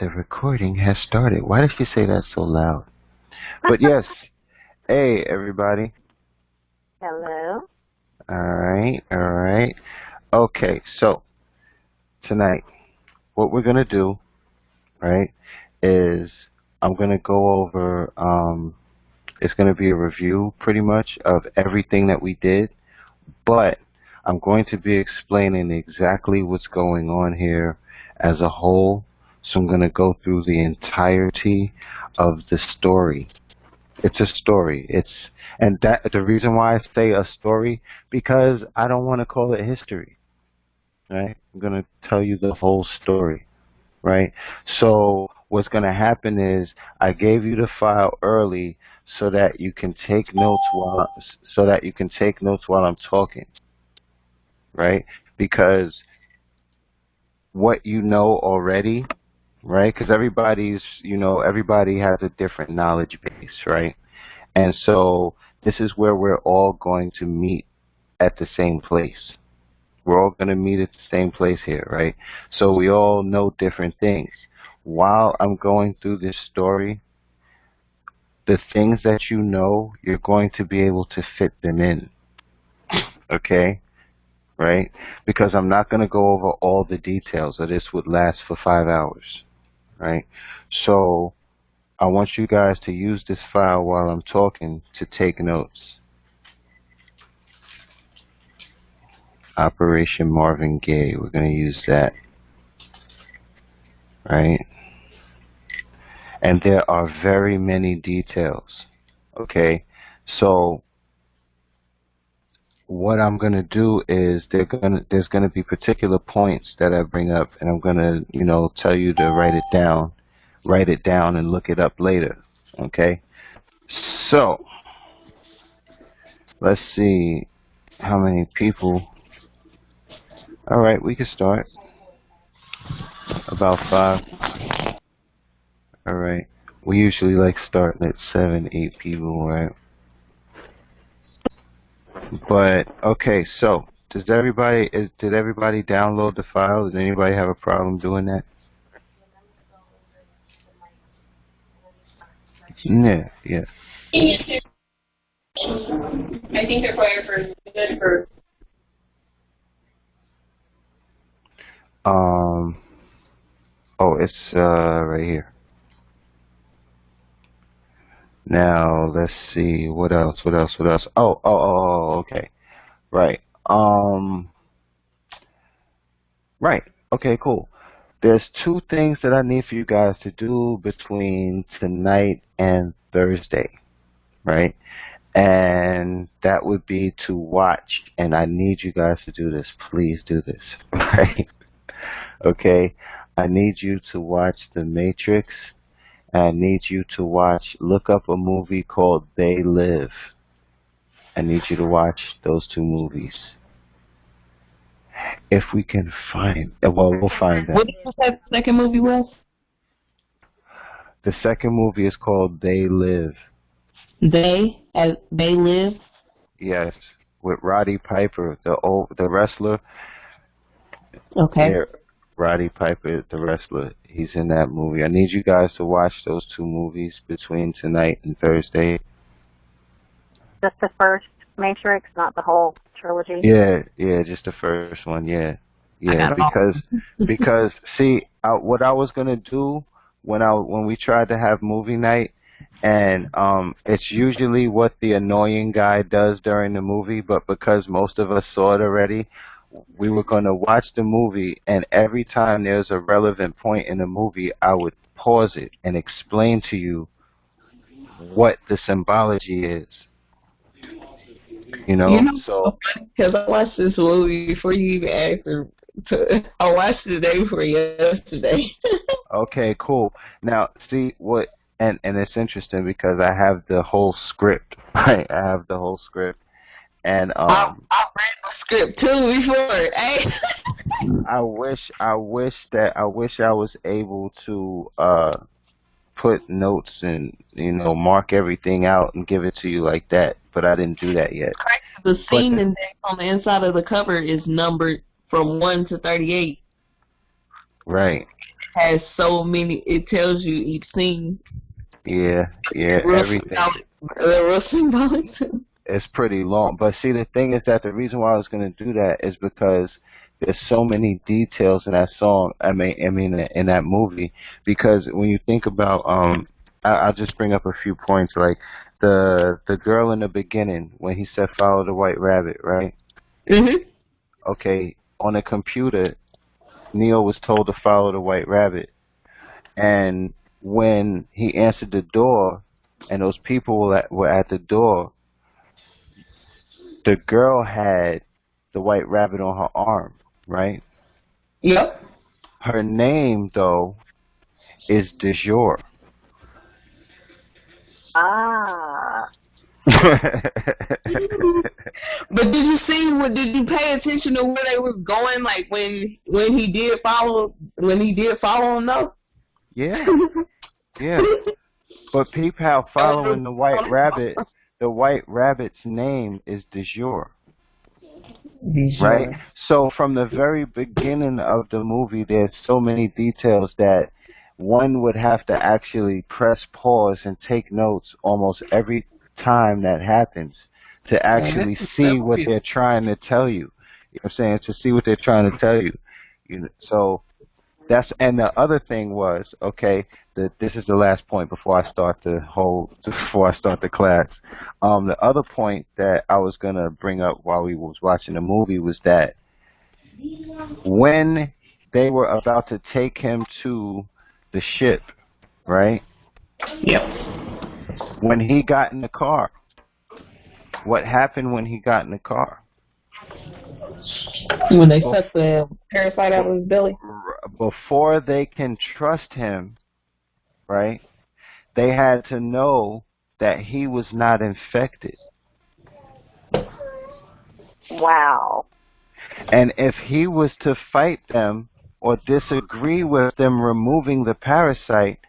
The recording has started. Why did you say that so loud? But yes, hey everybody. Hello. All right. Okay, so tonight, what we're gonna do, right, is I'm gonna go over. It's gonna be a review, pretty much, of everything that we did, but I'm going to be explaining exactly what's going on here as a whole. So I'm gonna go through the entirety of the story. It's a story. And that the reason why I say a story, because I don't want to call it history, right? I'm gonna tell you the whole story, right? So what's gonna happen is I gave you the file early so that you can take notes while I'm talking, right? Because what you know already, right? Because everybody has a different knowledge base, right? And so this is where we're all going to meet at the same place. We're all going to meet at the same place here, right? So we all know different things. While I'm going through this story, the things that you know, you're going to be able to fit them in, okay? Right? Because I'm not going to go over all the details, or this would last for 5 hours, right? So I want you guys to use this file while I'm talking to take notes. Operation Marvin Gaye, we're going to use that, right? And there are very many details, okay? So what I'm going to do is there's going to be particular points that I bring up, and I'm going to, tell you to write it down and look it up later, okay? So let's see how many people. All right, we can start. About 5. All right. We usually like starting at 7, 8 people, right? But okay, so did everybody download the file? Does anybody have a problem doing that? Yeah. I think they're required for Oh, it's right here. Now let's see what else. Oh, okay. Right. Right. Okay, cool. There's 2 things that I need for you guys to do between tonight and Thursday, right? And that would be to watch, and I need you guys to do this. Please do this, right? Okay? I need you to watch The Matrix. I need you to look up a movie called They Live. I need you to watch those 2 movies. If we can find, we'll find them. What was that second movie was? The second movie is called They Live. They Live? Yes, with Roddy Piper, the wrestler. Okay. Yeah, Roddy Piper, the wrestler. He's in that movie. I need you guys to watch those 2 movies between tonight and Thursday. Just the first Matrix, not the whole trilogy. Yeah, just the first one. Yeah, because see, what I was gonna do when we tried to have movie night, and it's usually what the annoying guy does during the movie, but because most of us saw it already, we were gonna watch the movie, and every time there's a relevant point in the movie, I would pause it and explain to you what the symbology is. So because I watched this movie before you even asked. I watched it the day before yesterday. Okay, cool. Now, see what, and it's interesting because I have the whole script. Right, I have the whole script, and I read the script too before. Hey. I wish I was able to put notes and mark everything out and give it to you like that, but I didn't do that yet. The scene on the inside of the cover is numbered from 1 to 38. Right. has so many. It tells you each scene. Yeah, everything. Real symbolic too. It's pretty long. But see, the thing is that the reason why I was going to do that is because there's so many details in that song. I mean, in that movie. Because when you think about, I'll just bring up a few points. Like the girl in the beginning when he said follow the white rabbit, right? Mhm. Okay, on the computer, Neo was told to follow the white rabbit, and when he answered the door, and those people were at the door. The girl had the white rabbit on her arm, right? Yep. Her name, though, is Du jour. Ah. But did you see? Did you pay attention to where they were going? Like when he did follow him, though. Yeah. But peep how following the white rabbit's name is Du jour. Right? So from the very beginning of the movie, there's so many details that one would have to actually press pause and take notes almost every time that happens to actually see what they're trying to tell you. You know what I'm saying? To see what they're trying to tell you. So and the other thing was, okay, this is the last point before I start the class. The other point that I was gonna bring up while we was watching the movie was that when they were about to take him to the ship, right? Yep. When he got in the car, what happened when he got in the car? When they suck the parasite out of his belly. Before they can trust him, right? They had to know that he was not infected. Wow. And if he was to fight them or disagree with them removing the parasite,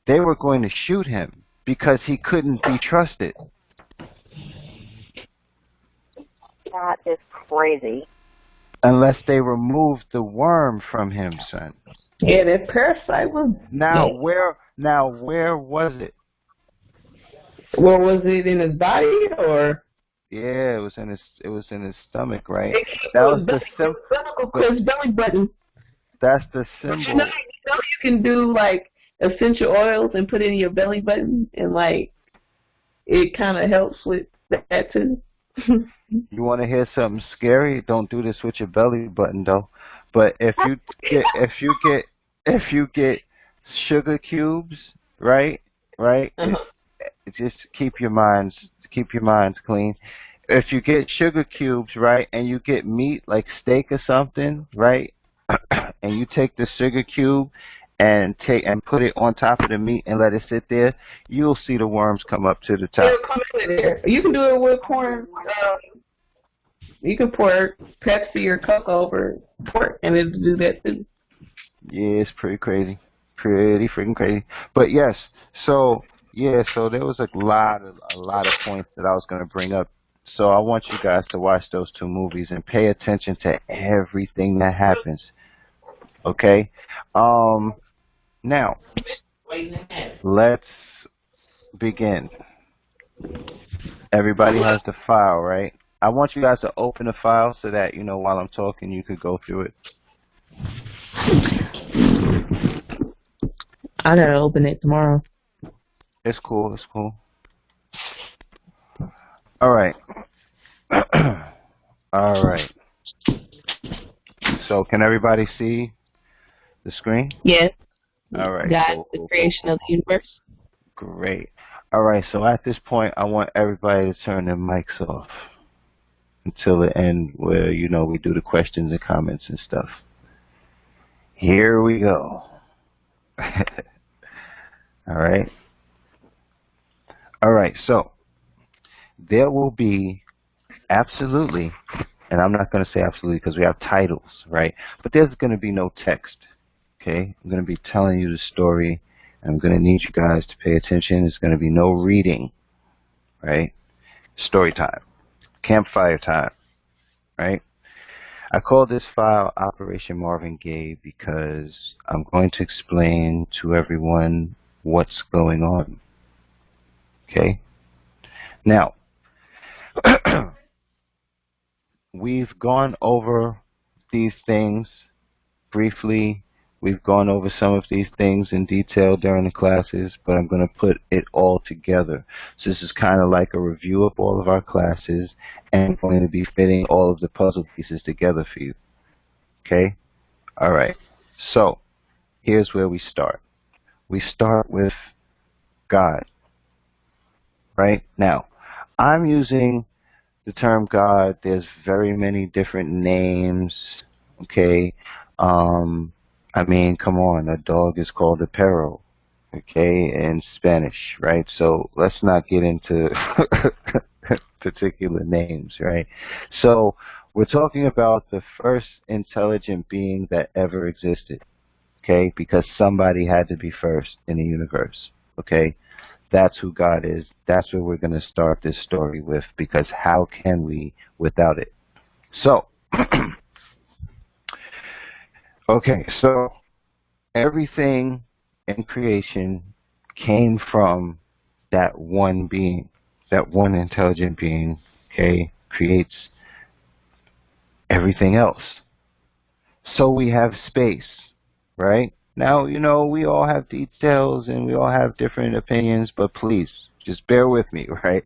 they were going to shoot him because he couldn't be trusted. That is crazy. Unless they removed the worm from him, son. Yeah, that parasite was. Now where was it? Where was it, in his body or? Yeah, it was in his stomach, right? That was the symbol. Belly button. That's the symbol. You know you can do like essential oils and put it in your belly button, and like it kind of helps with that too. You want to hear something scary? Don't do this with your belly button though. But if you get sugar cubes, right? Just keep your minds clean. If you get sugar cubes, right, and you get meat like steak or something, right, and you take the sugar cube and put it on top of the meat and let it sit there, you'll see the worms come up to the top. It'll come in there. You can do it with corn. You can pour Pepsi or Coke over pork, and it'll do that too. Yeah, it's pretty crazy, pretty freaking crazy. But yes, so there was a lot of points that I was going to bring up. So I want you guys to watch those two movies and pay attention to everything that happens. Okay? Now, let's begin. Everybody has the file, right? I want you guys to open the file so that, while I'm talking, you could go through it. I gotta open it tomorrow. It's cool. All right. All right. So, can everybody see the screen? Yes. All right. God, the creation of the universe. Great. All right. So, at this point, I want everybody to turn their mics off until the end where, we do the questions and comments and stuff. Here we go. All right. All right. So, there will be absolutely, and I'm not going to say absolutely because we have titles, right? But there's going to be no text, okay? I'm going to be telling you the story. I'm going to need you guys to pay attention. There's going to be no reading, right? Story time. Campfire time, right? I call this file Operation Marvin Gaye because I'm going to explain to everyone what's going on. Okay? Now, we've gone over these things briefly. We've gone over some of these things in detail during the classes, but I'm going to put it all together. So this is kind of like a review of all of our classes, and I'm going to be fitting all of the puzzle pieces together for you. Okay? All right. So here's where we start. We start with God. Right? Now, I'm using the term God. There's very many different names. Okay? I mean, come on, a dog is called a perro, okay, in Spanish, right? So let's not get into particular names, right? So we're talking about the first intelligent being that ever existed, okay, because somebody had to be first in the universe, okay? That's who God is. That's where we're going to start this story with, because how can we without it? So, okay, so everything in creation came from that one being, that one intelligent being, okay, creates everything else. So we have space, right? Now, you know, we all have details and we all have different opinions, but please, just bear with me, right?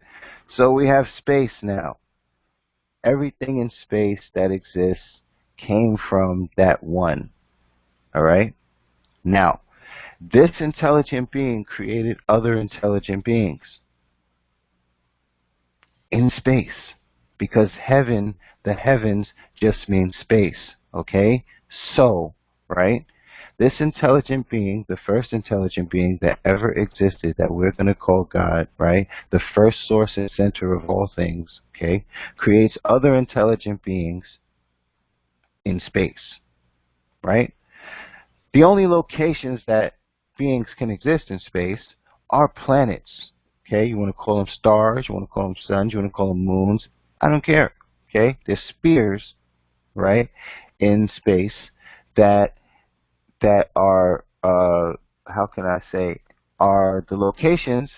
So we have space now. Everything in space that exists came from that one, all right? Now, this intelligent being created other intelligent beings in space, because heaven, the heavens, just means space, okay? So, right, this intelligent being, the first intelligent being that ever existed, that we're going to call God, right, the first source and center of all things, okay, creates other intelligent beings in space, right? The only locations that beings can exist in space are planets. Okay, you want to call them stars, you want to call them suns, you want to call them moons. I don't care. Okay, they're spheres, right, in space that are how can I say, are the locations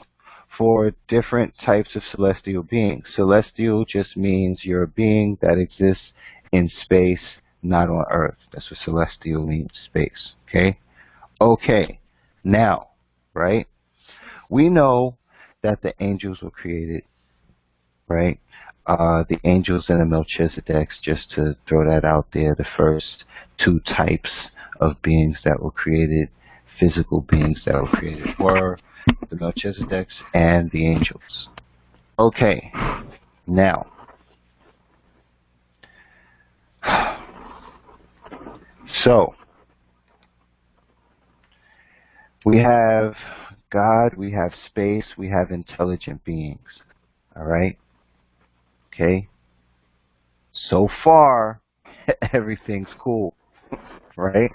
for different types of celestial beings. Celestial just means you're a being that exists in space, not on Earth. That's what celestial means, space. Okay? Okay. Now, right? We know that the angels were created, right? The angels and the Melchizedeks, just to throw that out there, the first two types of beings that were created, physical beings that were created, were the Melchizedeks and the angels. Okay, now, so we have God, we have space, we have intelligent beings. All right? Okay? So far, everything's cool, right?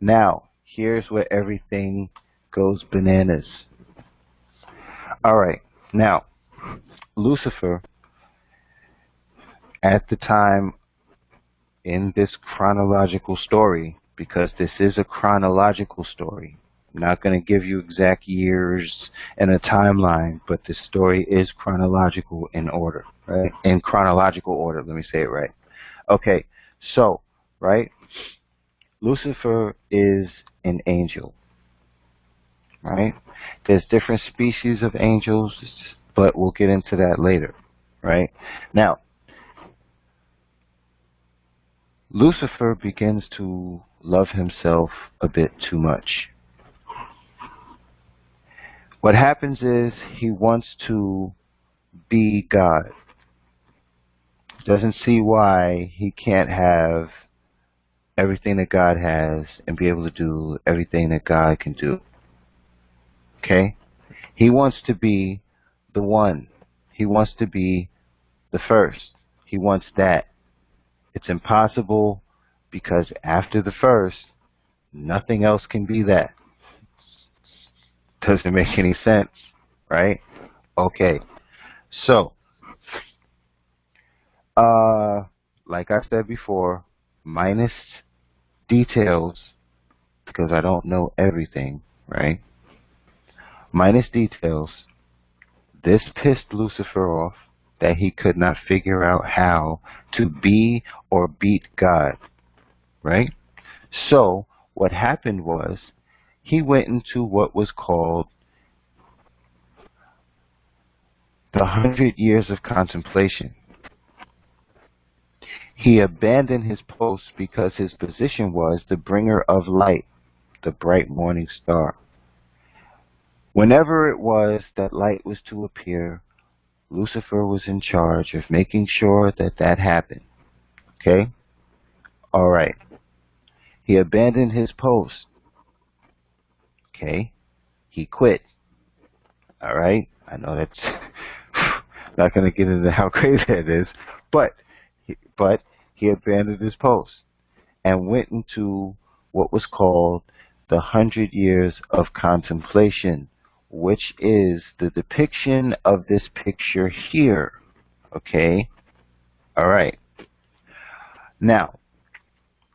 Now, here's where everything goes bananas. All right. Now, Lucifer, at the time in this chronological story, because this is a chronological story, I'm not going to give you exact years and a timeline, but this story is chronological in order, right? In chronological order, let me say it right. Okay, so, right, Lucifer is an angel, right? There's different species of angels, but we'll get into that later, right? Now, Lucifer begins to love himself a bit too much. What happens is he wants to be God. Doesn't see why he can't have everything that God has and be able to do everything that God can do. Okay? He wants to be the one. He wants to be the first. He wants that. It's impossible because after the first, nothing else can be that. Doesn't make any sense, right? Okay. So, like I said before, minus details, because I don't know everything, right? Minus details, this pissed Lucifer off that he could not figure out how to be or beat God, right? So what happened was he went into what was called the 100 years of contemplation. He abandoned his post because his position was the bringer of light, the bright morning star. Whenever it was that light was to appear, Lucifer was in charge of making sure that that happened. Okay? All right. He abandoned his post. Okay? He quit. All right? I know that's not going to get into how crazy that is, but he abandoned his post and went into what was called the 100 years of contemplation, which is the depiction of this picture here. Okay? All right. Now,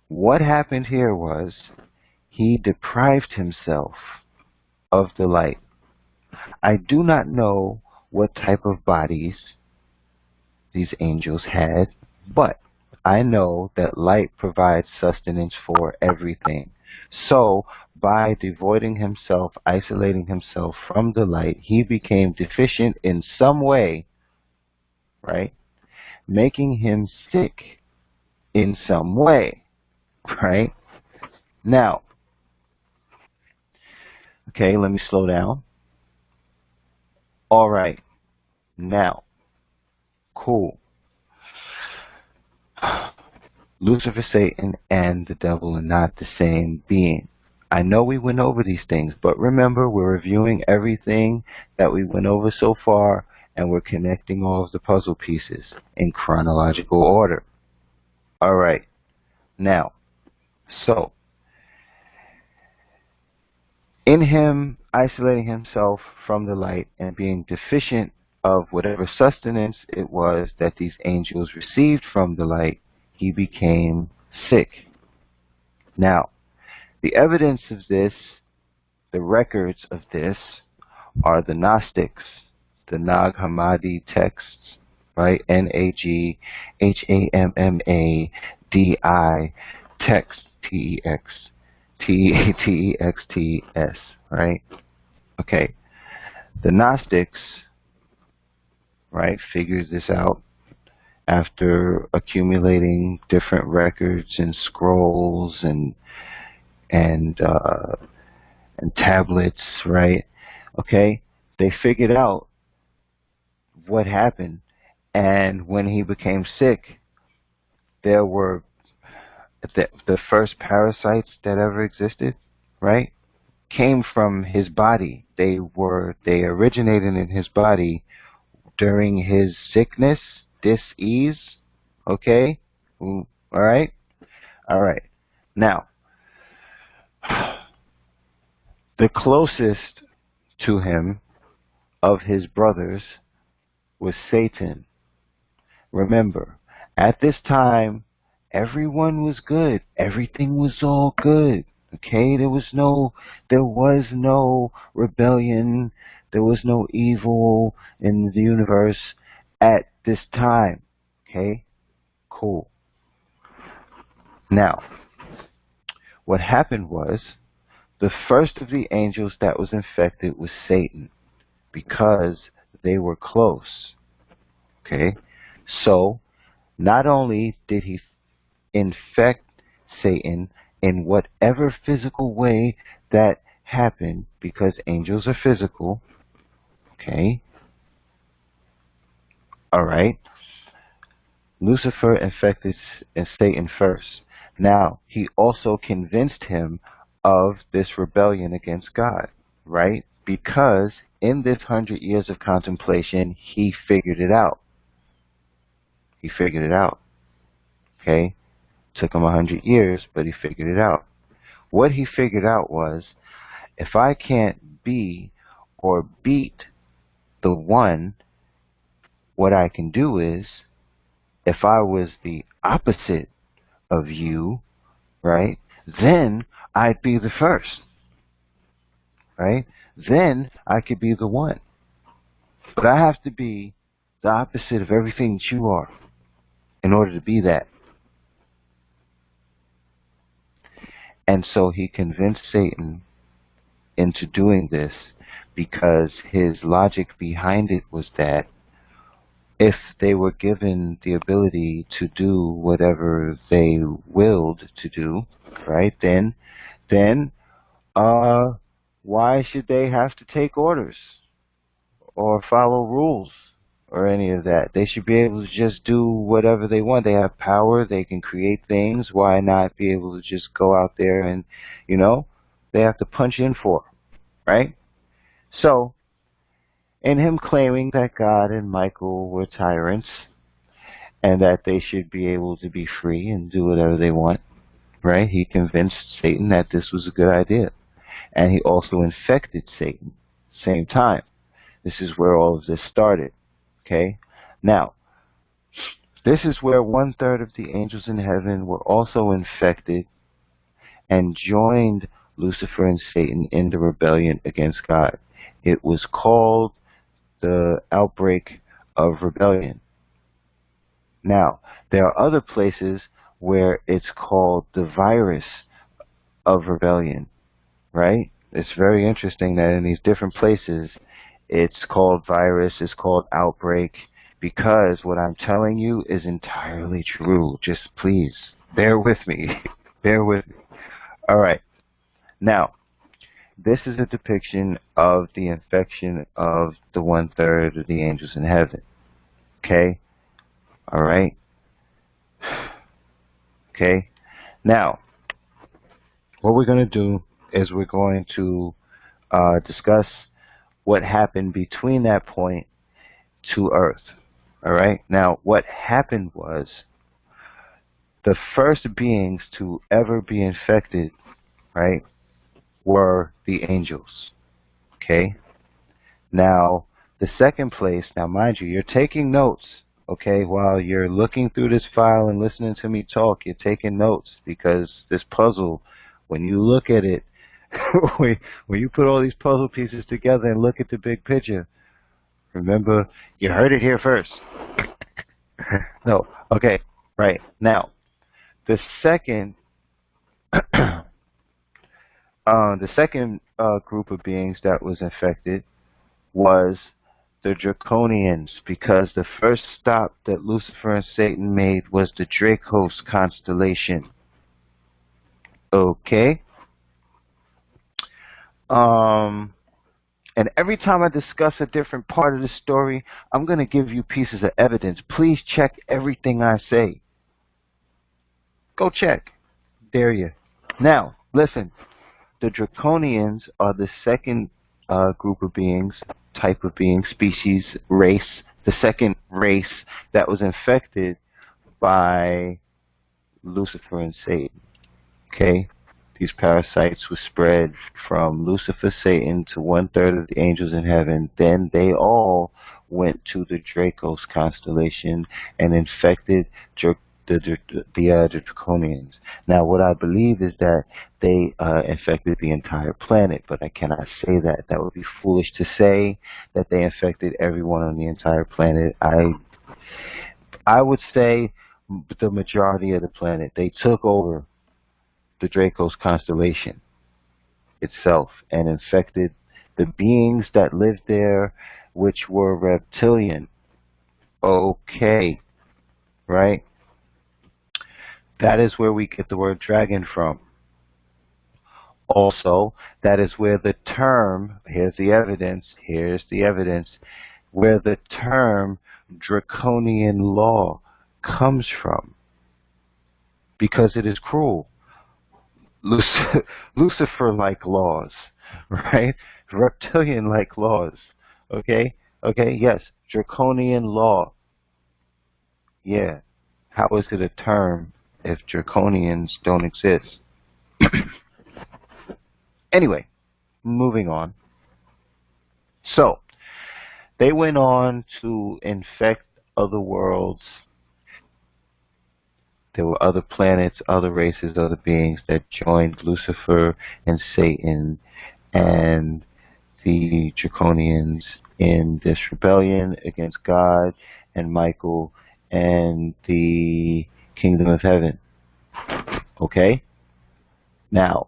what happened here was he deprived himself of the light. I do not know what type of bodies these angels had, but I know that light provides sustenance for everything. So, by devoiding himself, isolating himself from the light, he became deficient in some way, right? Making him sick in some way, right? Now, okay, let me slow down. All right, now, cool. Lucifer, Satan, and the devil are not the same being. I know we went over these things, but remember, we're reviewing everything that we went over so far, and we're connecting all of the puzzle pieces in chronological order. All right. Now, so, in him isolating himself from the light and being deficient of whatever sustenance it was that these angels received from the light, he became sick. Now, the evidence of this, the records of this, are the Gnostics, the Nag Hammadi texts, right? Naghamadi text, Texts, right? Okay. The Gnostics, right, figures this out after accumulating different records and scrolls and and tablets, right? Okay, they figured out what happened, and when he became sick, there were the first parasites that ever existed, right? Came from his body. They originated in his body during his sickness, dis-ease. Okay, all right, all right. Now, the closest to him of his brothers was Satan. Remember, at this time, everyone was good. Everything was all good. Okay, there was no rebellion. There was no evil in the universe at this time. Okay, cool. Now, what happened was the first of the angels that was infected was Satan because they were close. Okay, so not only did he infect Satan in whatever physical way that happened, because angels are physical, okay? All right. Lucifer infected Satan first. Now, he also convinced him of this rebellion against God, right? Because in this 100 years of contemplation, he figured it out. He figured it out, okay? Took him 100 years, but he figured it out. What he figured out was, if I can't be or beat the one, what I can do is if I was the opposite of you, right, then I'd be the first, right? Then I could be the one. But I have to be the opposite of everything that you are in order to be that. And so he convinced Satan into doing this because his logic behind it was that if they were given the ability to do whatever they willed to do, right, then why should they have to take orders or follow rules or any of that? They should be able to just do whatever they want. They have power. They can create things. Why not be able to just go out there and, they have to punch in for, right? So, in him claiming that God and Michael were tyrants and that they should be able to be free and do whatever they want, right? He convinced Satan that this was a good idea. And he also infected Satan at the same time. This is where all of this started, okay? Now, this is where 1/3 of the angels in heaven were also infected and joined Lucifer and Satan in the rebellion against God. It was called the outbreak of rebellion. Now, there are other places where it's called the virus of rebellion, right? It's very interesting that in these different places, it's called virus, it's called outbreak, because what I'm telling you is entirely true. Just please, bear with me. Bear with me. All right. Now, this is a depiction of the infection of the 1/3 of the angels in heaven. Okay? All right? Okay? Now, what we're going to do is we're going to discuss what happened between that point to Earth. All right? Now, what happened was the first beings to ever be infected, right, were the angels. Okay? Now, the second place, now mind you, you're taking notes, okay, while you're looking through this file and listening to me talk, you're taking notes because this puzzle, when you look at it, when you put all these puzzle pieces together and look at the big picture, remember, you heard it here first. No, okay, right. Now, the second group of beings that was infected was the Draconians, because the first stop that Lucifer and Satan made was the Dracos constellation. Okay? And every time I discuss a different part of the story, I'm going to give you pieces of evidence. Please check everything I say. Go check. Dare you. Now, listen. The Draconians are the second group of beings, type of being, species, race, the second race that was infected by Lucifer and Satan. Okay? These parasites were spread from Lucifer, Satan to 1/3 of the angels in heaven. Then they all went to the Dracos constellation and infected the Draconians. Now, what I believe is that they infected the entire planet, but I cannot say that. That would be foolish to say that they infected everyone on the entire planet. I would say the majority of the planet. They took over the Dracos constellation itself and infected the beings that lived there, which were reptilian. Okay, right? That is where we get the word dragon from. Also, that is where the term, here's the evidence, where the term draconian law comes from. Because it is cruel. Lucifer-like laws, right? Reptilian-like laws, okay? Okay, yes, draconian law. Yeah, how is it a term if draconians don't exist? Anyway, moving on. So, they went on to infect other worlds There were other planets, other races, other beings that joined Lucifer and Satan and the Draconians in this rebellion against God and Michael and the kingdom of heaven. Okay? Now,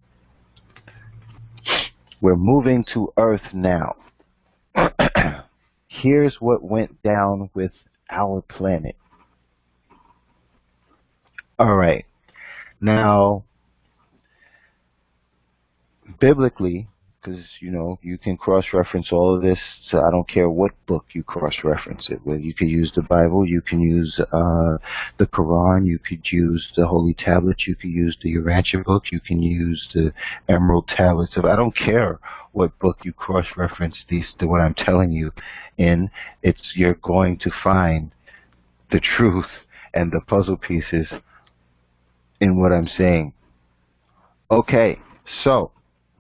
we're moving to Earth now. Here's what went down with our planet. All right. Now, biblically, because you can cross-reference all of this, so I don't care what book you cross-reference it with. You could use the Bible, you can use the Quran, you could use the Holy Tablets, you could use the Urantia book, you can use the Emerald Tablets. I don't care what book you cross-reference what I'm telling you in. You're going to find the truth and the puzzle pieces in what I'm saying. Okay, so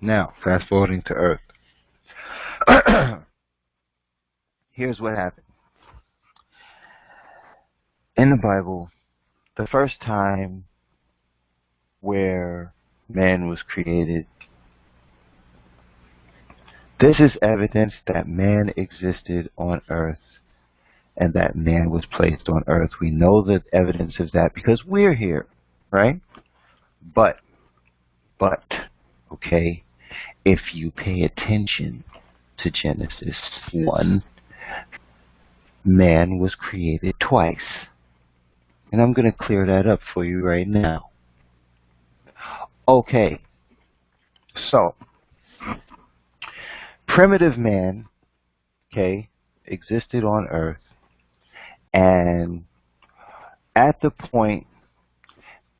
now fast forwarding to Earth. Here's what happened. In the Bible, the first time where man was created, this is evidence that man existed on Earth and that man was placed on Earth. We know the evidence of that because we're here, right? But, okay, if you pay attention to Genesis 1, man was created twice. And I'm going to clear that up for you right now. Okay, so primitive man, okay, existed on Earth, and at the point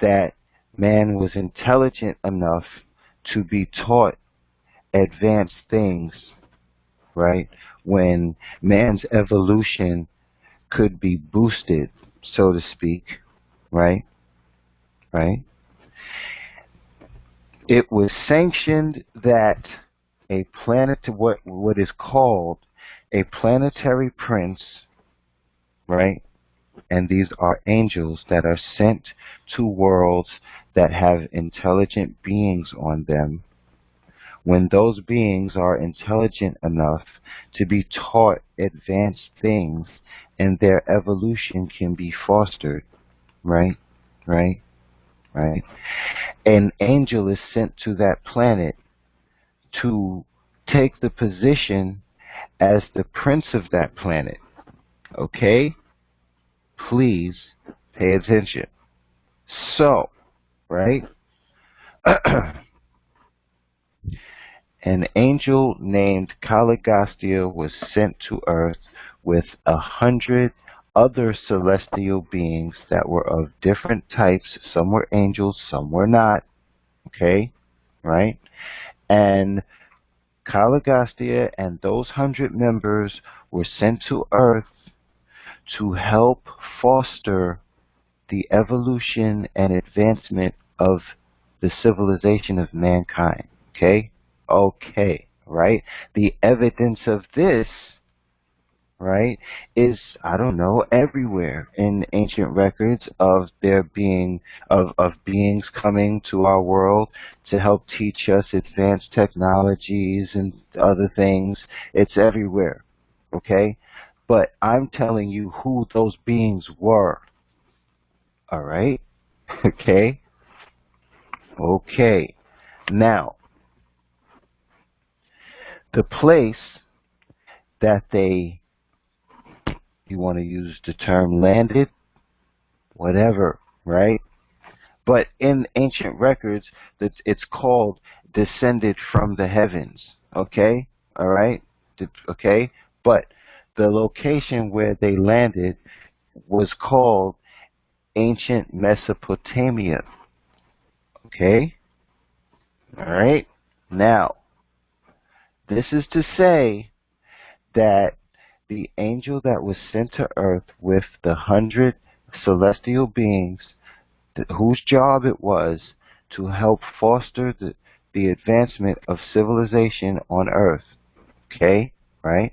that man was intelligent enough to be taught advanced things, right, when man's evolution could be boosted, so to speak, right, it was sanctioned that a planet, what is called a planetary prince, right? And these are angels that are sent to worlds that have intelligent beings on them. When those beings are intelligent enough to be taught advanced things and their evolution can be fostered, right? An angel is sent to that planet to take the position as the prince of that planet. Okay? Please pay attention. So, right? An angel named Caligostia was sent to Earth with 100 other celestial beings that were of different types. Some were angels, some were not. Okay? Right? And Caligostia and those 100 members were sent to Earth to help foster the evolution and advancement of the civilization of mankind. Okay? Okay, right? The evidence of this, right, is, I don't know, everywhere in ancient records of there being, of beings coming to our world to help teach us advanced technologies and other things. It's everywhere, okay? But I'm telling you who those beings were, all right? Okay? Okay. Now, the place that they, you want to use the term landed, whatever, right? But in ancient records, it's called descended from the heavens, okay? All right? Okay? But the location where they landed was called ancient Mesopotamia, okay? All right? Now, this is to say that the angel that was sent to Earth with the 100 celestial beings, whose job it was to help foster the advancement of civilization on Earth. Okay? Right?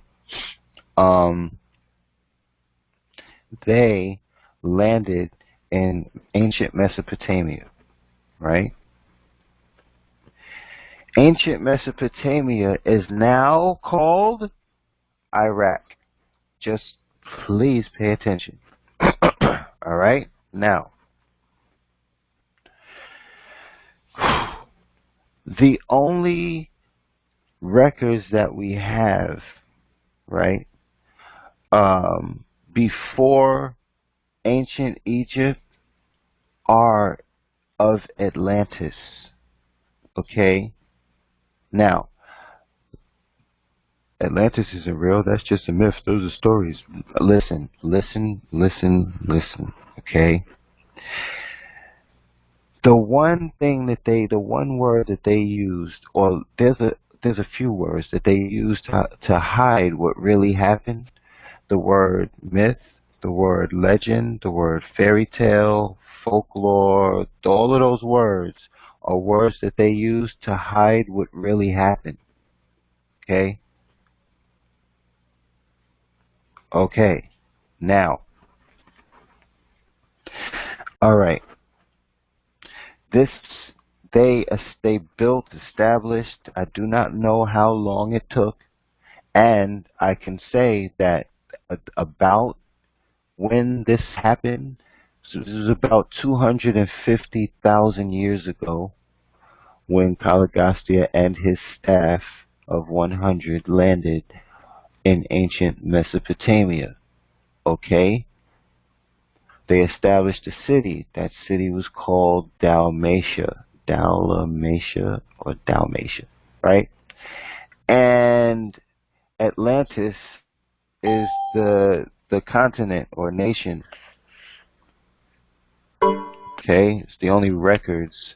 They landed in ancient Mesopotamia, right? Ancient Mesopotamia is now called Iraq. Just please pay attention. All right? Now, the only records that we have, right, before ancient Egypt are of Atlantis. Okay? Now, Atlantis isn't real. That's just a myth. Those are stories. Listen, listen, listen, listen. Okay? The one word that they used, or there's a few words that they used to hide what really happened. The word myth, the word legend, the word fairy tale, folklore, all of those words are words that they use to hide what really happened. Okay? Okay. Now, all right. This they built, established. I do not know how long it took, and I can say that about when this happened, so this is about 250,000 years ago, when Caligastia and his staff of 100 landed in ancient Mesopotamia. Okay? They established a city. That city was called Dalmatia. Dalmatia, right? And Atlantis is the continent or nation. Okay? It's the only records,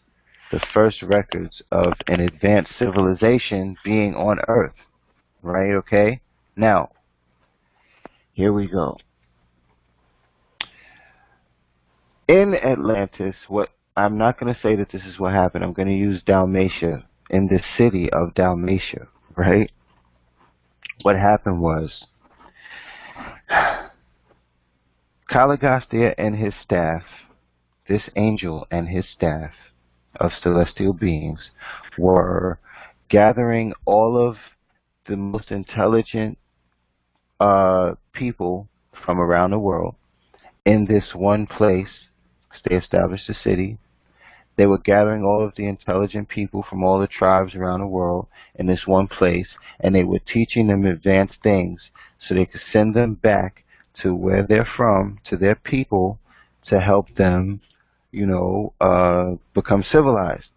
the first records of an advanced civilization being on Earth. Right? Okay? Now, here we go. In Atlantis, what I'm not going to say that this is what happened. I'm going to use Dalmatia, in this city of Dalmatia, right? What happened was Caligastia and his staff, this angel and his staff of celestial beings, were gathering all of the most intelligent people from around the world in this one place. They established a city. They were gathering all of the intelligent people from all the tribes around the world in this one place, and they were teaching them advanced things so they could send them back to where they're from, to their people, to help them, become civilized.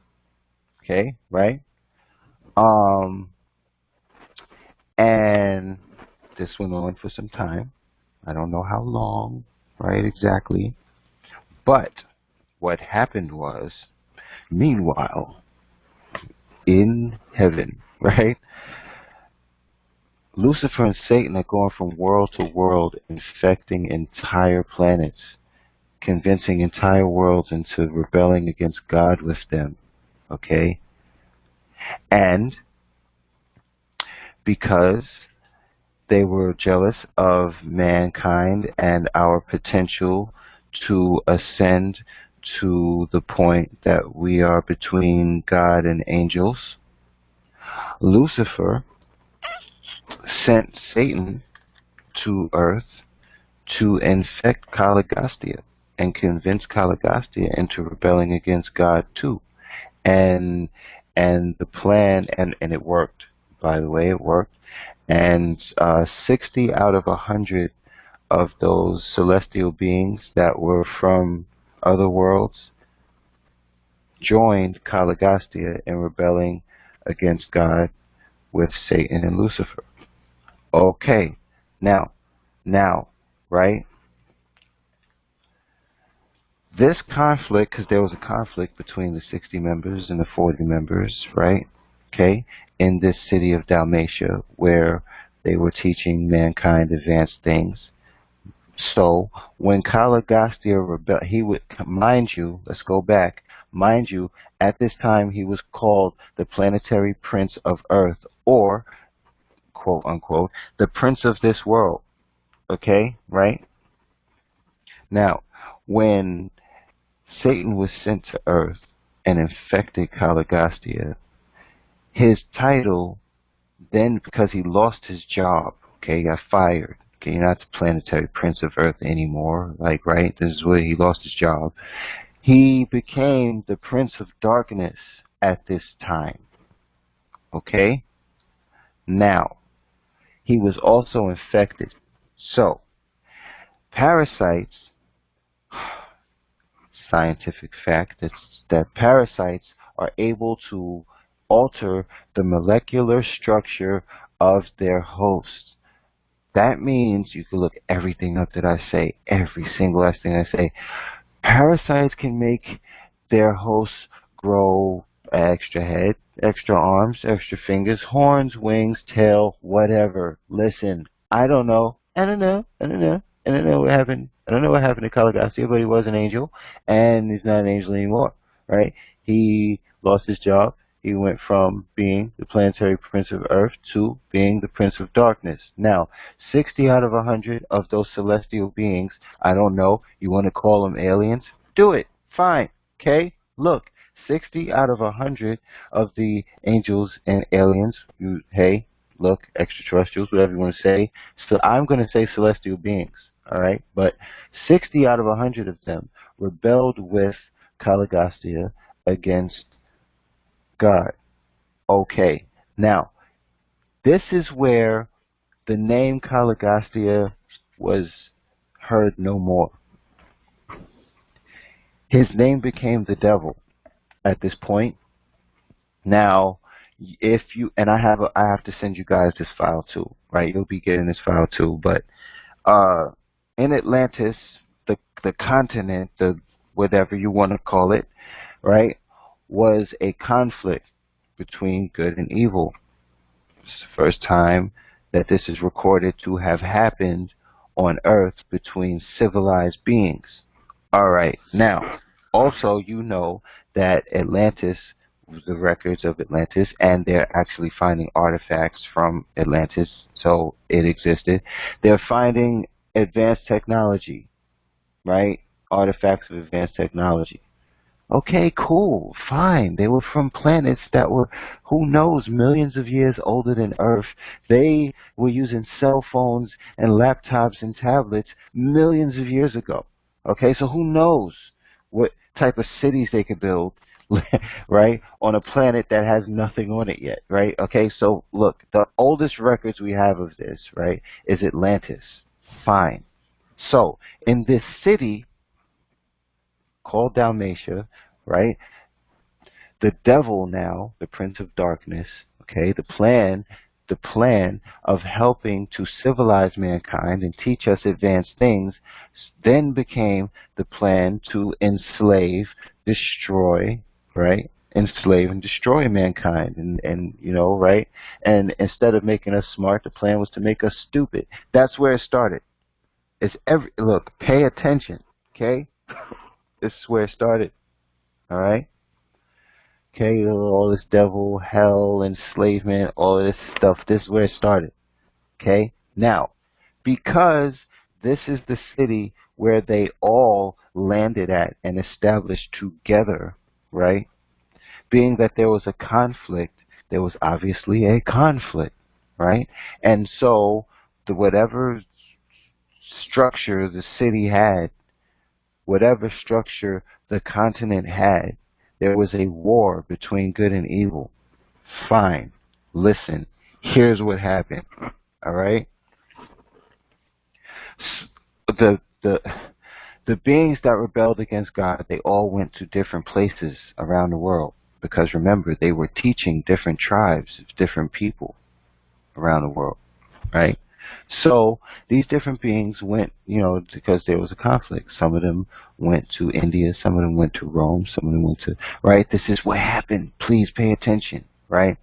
Okay, right? And this went on for some time. I don't know how long, right, exactly. But what happened was, meanwhile, in heaven, right? Lucifer and Satan are going from world to world, infecting entire planets, convincing entire worlds into rebelling against God with them. Okay? And because they were jealous of mankind and our potential to ascend to the point that we are between God and angels, Lucifer sent Satan to Earth to infect Caligastia and convince Caligastia into rebelling against God too. And the plan, and it worked, by the way, it worked. And 60 out of 100 of those celestial beings that were from other worlds joined Caligastia in rebelling against God with Satan and Lucifer. Okay, now, right? This conflict, because there was a conflict between the 60 members and the 40 members, right? Okay, in this city of Dalmatia, where they were teaching mankind advanced things. So when Caligastia rebelled, he would, mind you, let's go back, mind you, at this time he was called the planetary prince of Earth, or, quote unquote, the prince of this world. Okay, right? Now, when Satan was sent to Earth and infected Caligastia. His title then, because he lost his job, okay, he got fired. Okay, you're not the planetary prince of Earth anymore. Like, right? This is where he lost his job. He became the prince of darkness at this time. Okay? Now, he was also infected. So, parasites, scientific fact, that parasites are able to alter the molecular structure of their host. That means you can look everything up that I say, every single last thing I say. Parasites can make their hosts grow extra head, extra arms, extra fingers, horns, wings, tail, whatever. Listen, I don't know. I don't know. I don't know. I don't know what happened. I don't know what happened to Caligastia, but he was an angel, and he's not an angel anymore, right? He lost his job. He went from being the planetary prince of Earth to being the prince of darkness. Now, 60 out of 100 of those celestial beings, I don't know, you want to call them aliens? Do it. Fine. Okay? Look, 60 out of 100 of the angels and aliens, hey, look, extraterrestrials, whatever you want to say. So I'm going to say celestial beings, all right? But 60 out of 100 of them rebelled with Caligastia against God. Okay. Now, this is where the name Caligastia was heard no more. His name became the devil at this point. Now, if you, and I have to send you guys this file too, right? You'll be getting this file too. But in Atlantis, the continent, the whatever you want to call it, right, was a conflict between good and evil. It's the first time that this is recorded to have happened on Earth between civilized beings. All right. Now, also, you know that Atlantis, the records of Atlantis, and they're actually finding artifacts from Atlantis, so it existed. They're finding advanced technology, right? Artifacts of advanced technology. Okay, cool, fine. They were from planets that were, who knows, millions of years older than Earth. They were using cell phones and laptops and tablets millions of years ago. Okay, so who knows what type of cities they could build, right, on a planet that has nothing on it yet, right? Okay, so look, the oldest records we have of this, right, is Atlantis. Fine. So, in this city called Dalmatia, right? The devil now, the prince of darkness, okay, the plan of helping to civilize mankind and teach us advanced things, then became the plan to enslave, destroy, right? Enslave and destroy mankind, and you know, right? And instead of making us smart, the plan was to make us stupid. That's where it started. Look, pay attention, okay? This is where it started. All right? Okay, all this devil, hell, enslavement, all of this stuff, this is where it started. Okay? Now, because this is the city where they all landed at and established together, right? Being that there was a conflict, there was obviously a conflict, right? And so, whatever structure the city had, whatever structure the continent had, there was a war between good and evil. Fine. Listen, here's what happened. All right? The the the beings that rebelled against God, they all went to different places around the world, because remember, they were teaching different tribes of different people around the world, right? So these different beings went, you know, because there was a conflict. Some of them went to India, some of them went to Rome, some of them went to, right? This is what happened. Please pay attention, right?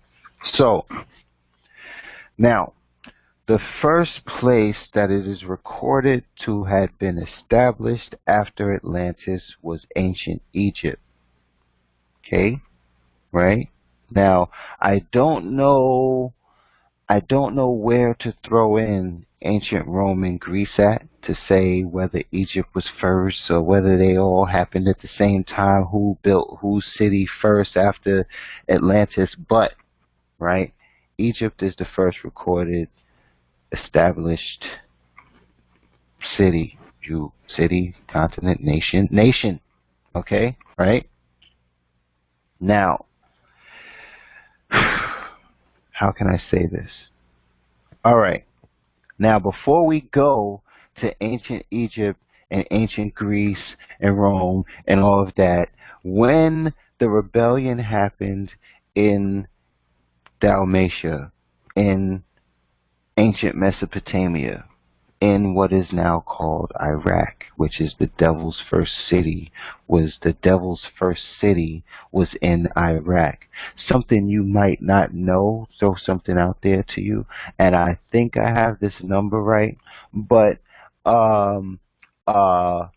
So now, the first place that it is recorded to have been established after Atlantis was ancient Egypt. Okay? Right? Now, I don't know where to throw in ancient Rome and Greece at to say whether Egypt was first or whether they all happened at the same time, who built whose city first after Atlantis, but, right, Egypt is the first recorded established city, continent, nation, okay, right? Now, how can I say this? All right. Now, before we go to ancient Egypt and ancient Greece and Rome and all of that, when the rebellion happened in Dalmatia, in ancient Mesopotamia, in what is now called Iraq, which is the devil's first city, was in Iraq. Something you might not know, throw something out there to you, and I think I have this number right, but out of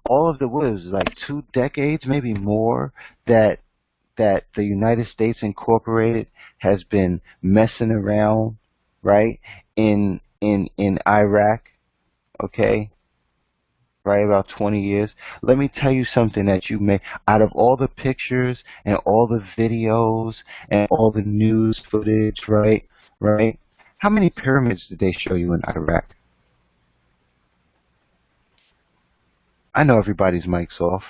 all of the, what was it, like 2 decades, maybe more, that the United States Incorporated has been messing around, right, in Iraq, okay, right, about 20 years. Let me tell you something that you may, out of all the pictures and all the videos and all the news footage, right, how many pyramids did they show you in Iraq? I know everybody's mic's off.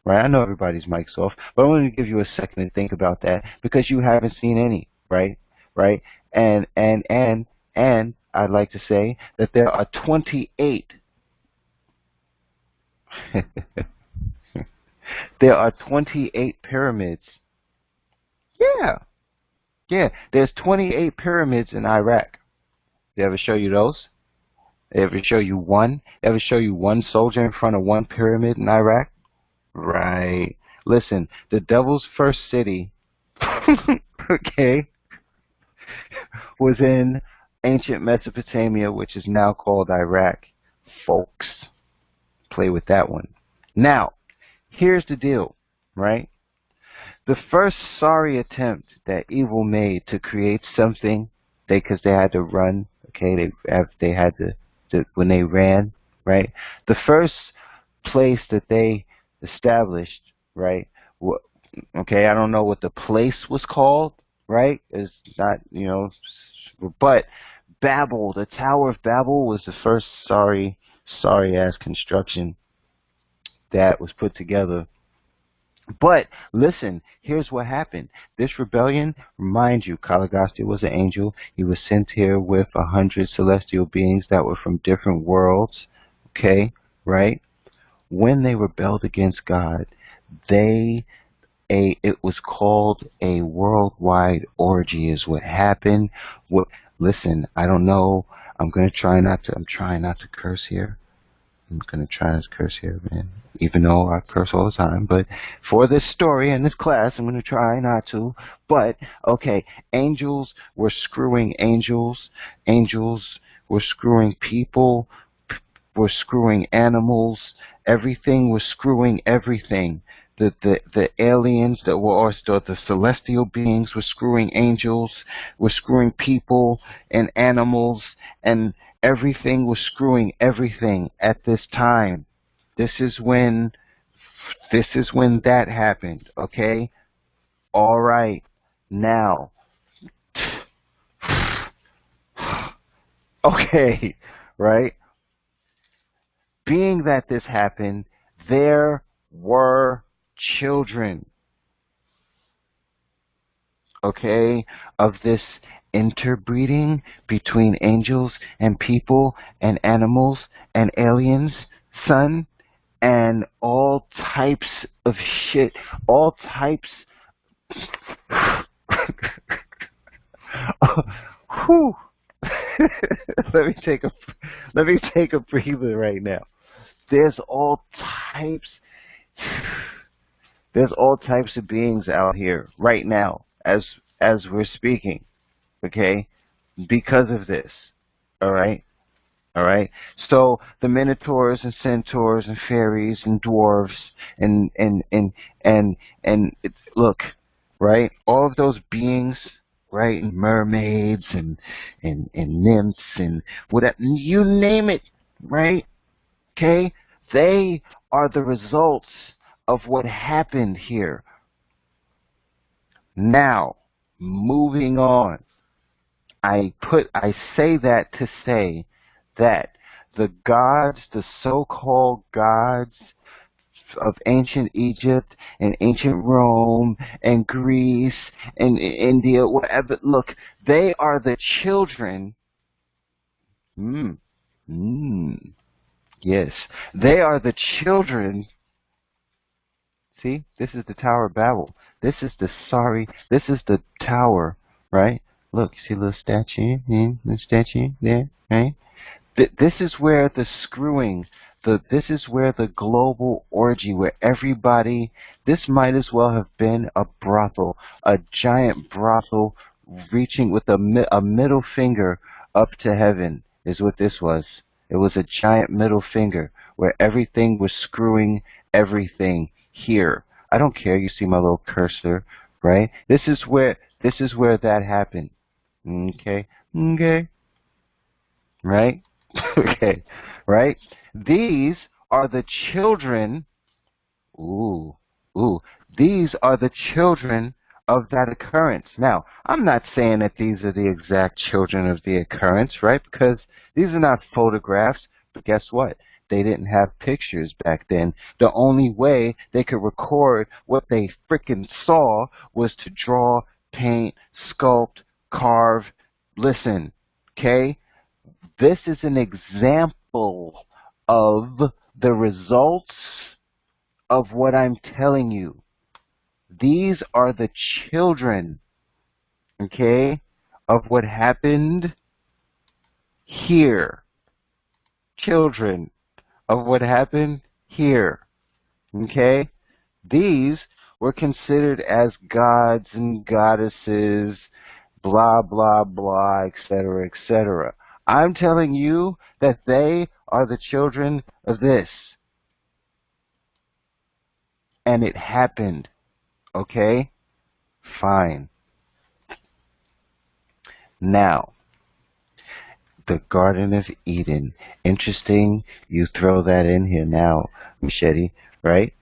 Right, I know everybody's mic's off, but I want to give you a second to think about that because you haven't seen any, right? And I'd like to say that there are 28. There are 28 pyramids. Yeah. There's 28 pyramids in Iraq. They ever show you those? They ever show you one? Ever show you one soldier in front of one pyramid in Iraq? Right. Listen, the devil's first city, okay, was in ancient Mesopotamia, which is now called Iraq. Folks, play with that one. Now, here's the deal, right? The first sorry attempt that evil made to create something, because they had to run, okay, they had to when they ran, right? The first place that they established, right? Okay, I don't know what the place was called, right? It's not, but Babel, the Tower of Babel, was the first sorry ass construction that was put together. But listen, here's what happened. This rebellion, remind you, Kalagasti was an angel. He was sent here with 100 celestial beings that were from different worlds. Okay, right? When they rebelled against God, it was called a worldwide orgy is what happened. Listen, I don't know. I'm trying not to curse here. I'm going to try not to curse here, man. Even though I curse all the time. But for this story and this class, I'm going to try not to. But, okay, angels were screwing angels. Angels were screwing people. Were screwing animals. Everything was screwing everything. The aliens that were also the celestial beings were screwing angels, were screwing people and animals, and everything was screwing everything at this time. This is when that happened, okay? All right. Now, okay, right? Being that this happened, there were children, okay, of this interbreeding between angels and people and animals and aliens, son, and all types of shit, all types. Whew. let me take a breather right now. There's all types of beings out here right now as we're speaking, okay, because of this. All right. So the minotaurs and centaurs and fairies and dwarves and look, right, all of those beings, right? And mermaids and nymphs and whatever, you name it, right? Okay? They are the results of what happened here. Now, moving on. I say that to say that the gods, the so-called gods of ancient Egypt and ancient Rome and Greece and India, whatever, look, they are the children. Mm, yes, they are the children. See, this is the Tower of Babel. This is the tower, right? Look, see a little statue, the statue there, right? This is where the screwing, this is where the global orgy, where everybody, this might as well have been a brothel, a giant brothel reaching with a middle finger up to heaven is what this was. It was a giant middle finger where everything was screwing everything here. I don't care, you see my little cursor, right? This is where that happened. Okay? Okay? Right? Okay, right? These are the children, ooh, these are the children of that occurrence. Now, I'm not saying that these are the exact children of the occurrence, right? Because these are not photographs, but guess what? They didn't have pictures back then. The only way they could record what they frickin' saw was to draw, paint, sculpt, carve. Listen, okay? This is an example of the results of what I'm telling you. These are the children, okay, of what happened here. Children of what happened here, okay? These were considered as gods and goddesses, blah, blah, blah, etc., etc. I'm telling you that they are the children of this. And it happened. Okay? Fine. Now, the Garden of Eden. Interesting you throw that in here now, Machete, right?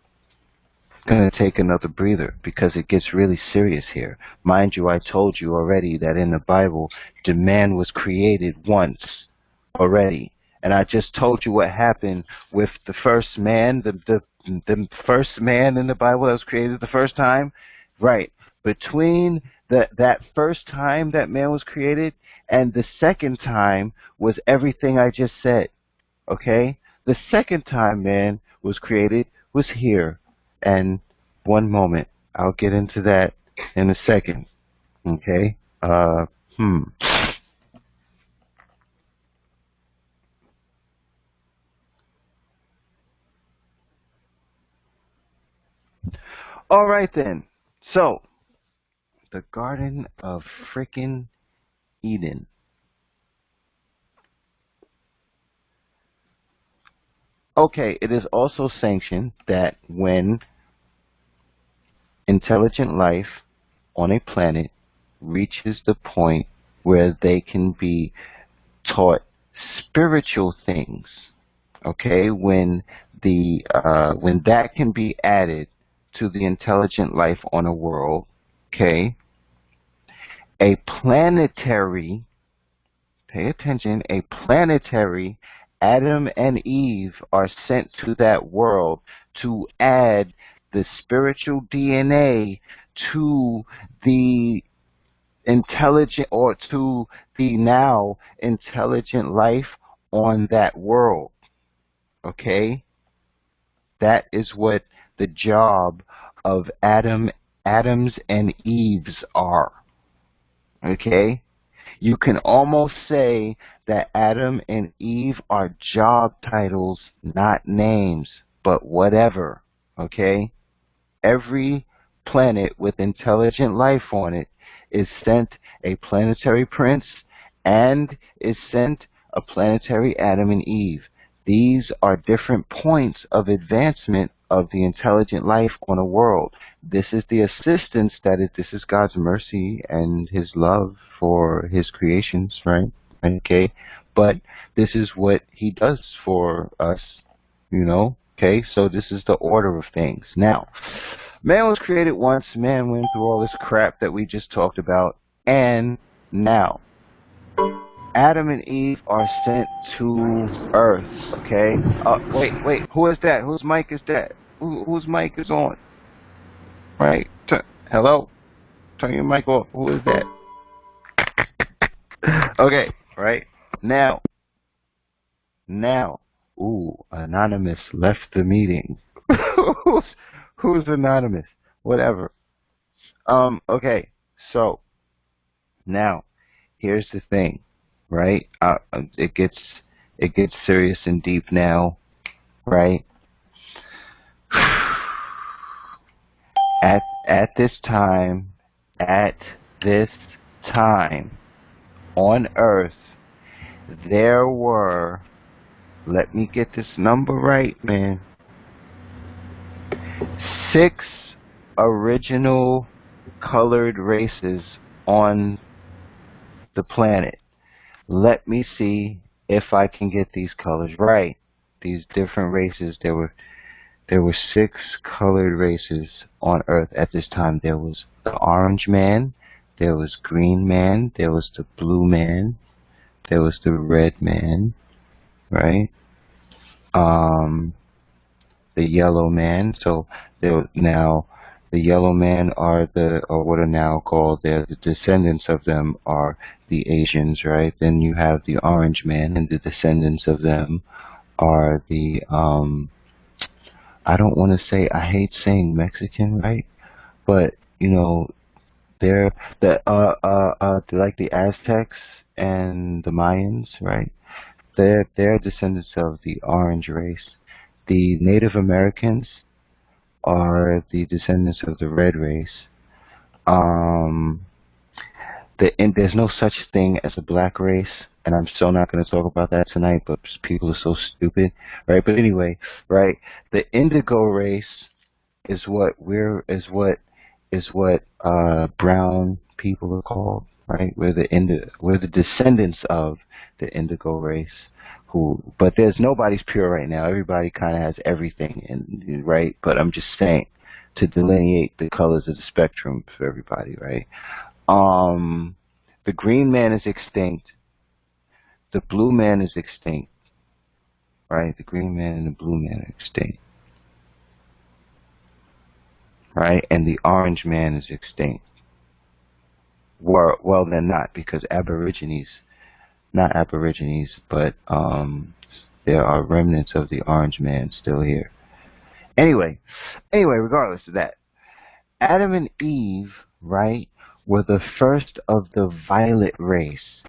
Gonna take another breather because it gets really serious here. Mind you, I told you already that in the Bible, the man was created once already. And I just told you what happened with the first man, the first man in the Bible that was created the first time. Right. Between that first time that man was created and the second time was everything I just said. Okay? The second time man was created was here. And one moment, I'll get into that in a second. Okay? All right then. So, the Garden of frickin' Eden. Okay, it is also sanctioned that when intelligent life on a planet reaches the point where they can be taught spiritual things, okay, when that can be added to the intelligent life on a world, okay, a planetary, pay attention, a planetary Adam and Eve are sent to that world to add the spiritual DNA to the intelligent, or to the now intelligent life on that world. Okay? That is what the job of Adams and Eves are. Okay? You can almost say that Adam and Eve are job titles, not names, but whatever. Okay? Every planet with intelligent life on it is sent a planetary prince and is sent a planetary Adam and Eve. These are different points of advancement of the intelligent life on a world. This is the assistance this is God's mercy and his love for his creations, right? Okay. But this is what he does for us, okay? So this is the order of things. Now, man was created once, man went through all this crap that we just talked about, and now Adam and Eve are sent to Earth, okay? Wait, who is that? Whose mic is that? Whose mic is on? Right? Hello? Turn your mic off. Who is that? Okay, right? Now, anonymous left the meeting. who's anonymous? Whatever. Okay, so, now, here's the thing, right? It gets serious and deep now, right? At this time on Earth, there were, let me get this number right, man, 6 original colored races on the planet. Let me see if I can get these colors right. These different races, there were 6 colored races on Earth at this time. There was the orange man, there was green man, there was the blue man, there was the red man, right? The yellow man. So now the yellow man are what are now called, the descendants of them are the Asians, right? Then you have the orange man, and the descendants of them are the I don't want to say, I hate saying Mexican, right? But they're like the Aztecs and the Mayans, right? They're descendants of the orange race. The Native Americans are the descendants of the red race. There's no such thing as a black race, and I'm still not going to talk about that tonight, but people are so stupid, right? But anyway, right, the indigo race is what brown people are called, right? We're the descendants of the indigo race, but there's nobody's pure right now. Everybody kind of has everything, right? But I'm just saying to delineate the colors of the spectrum for everybody, right? The green man is extinct. The blue man is extinct, right? The green man and the blue man are extinct, right? And the orange man is extinct. Well, they're not, because not Aborigines, but there are remnants of the orange man still here. Anyway, regardless of that, Adam and Eve, right, were the first of the violet race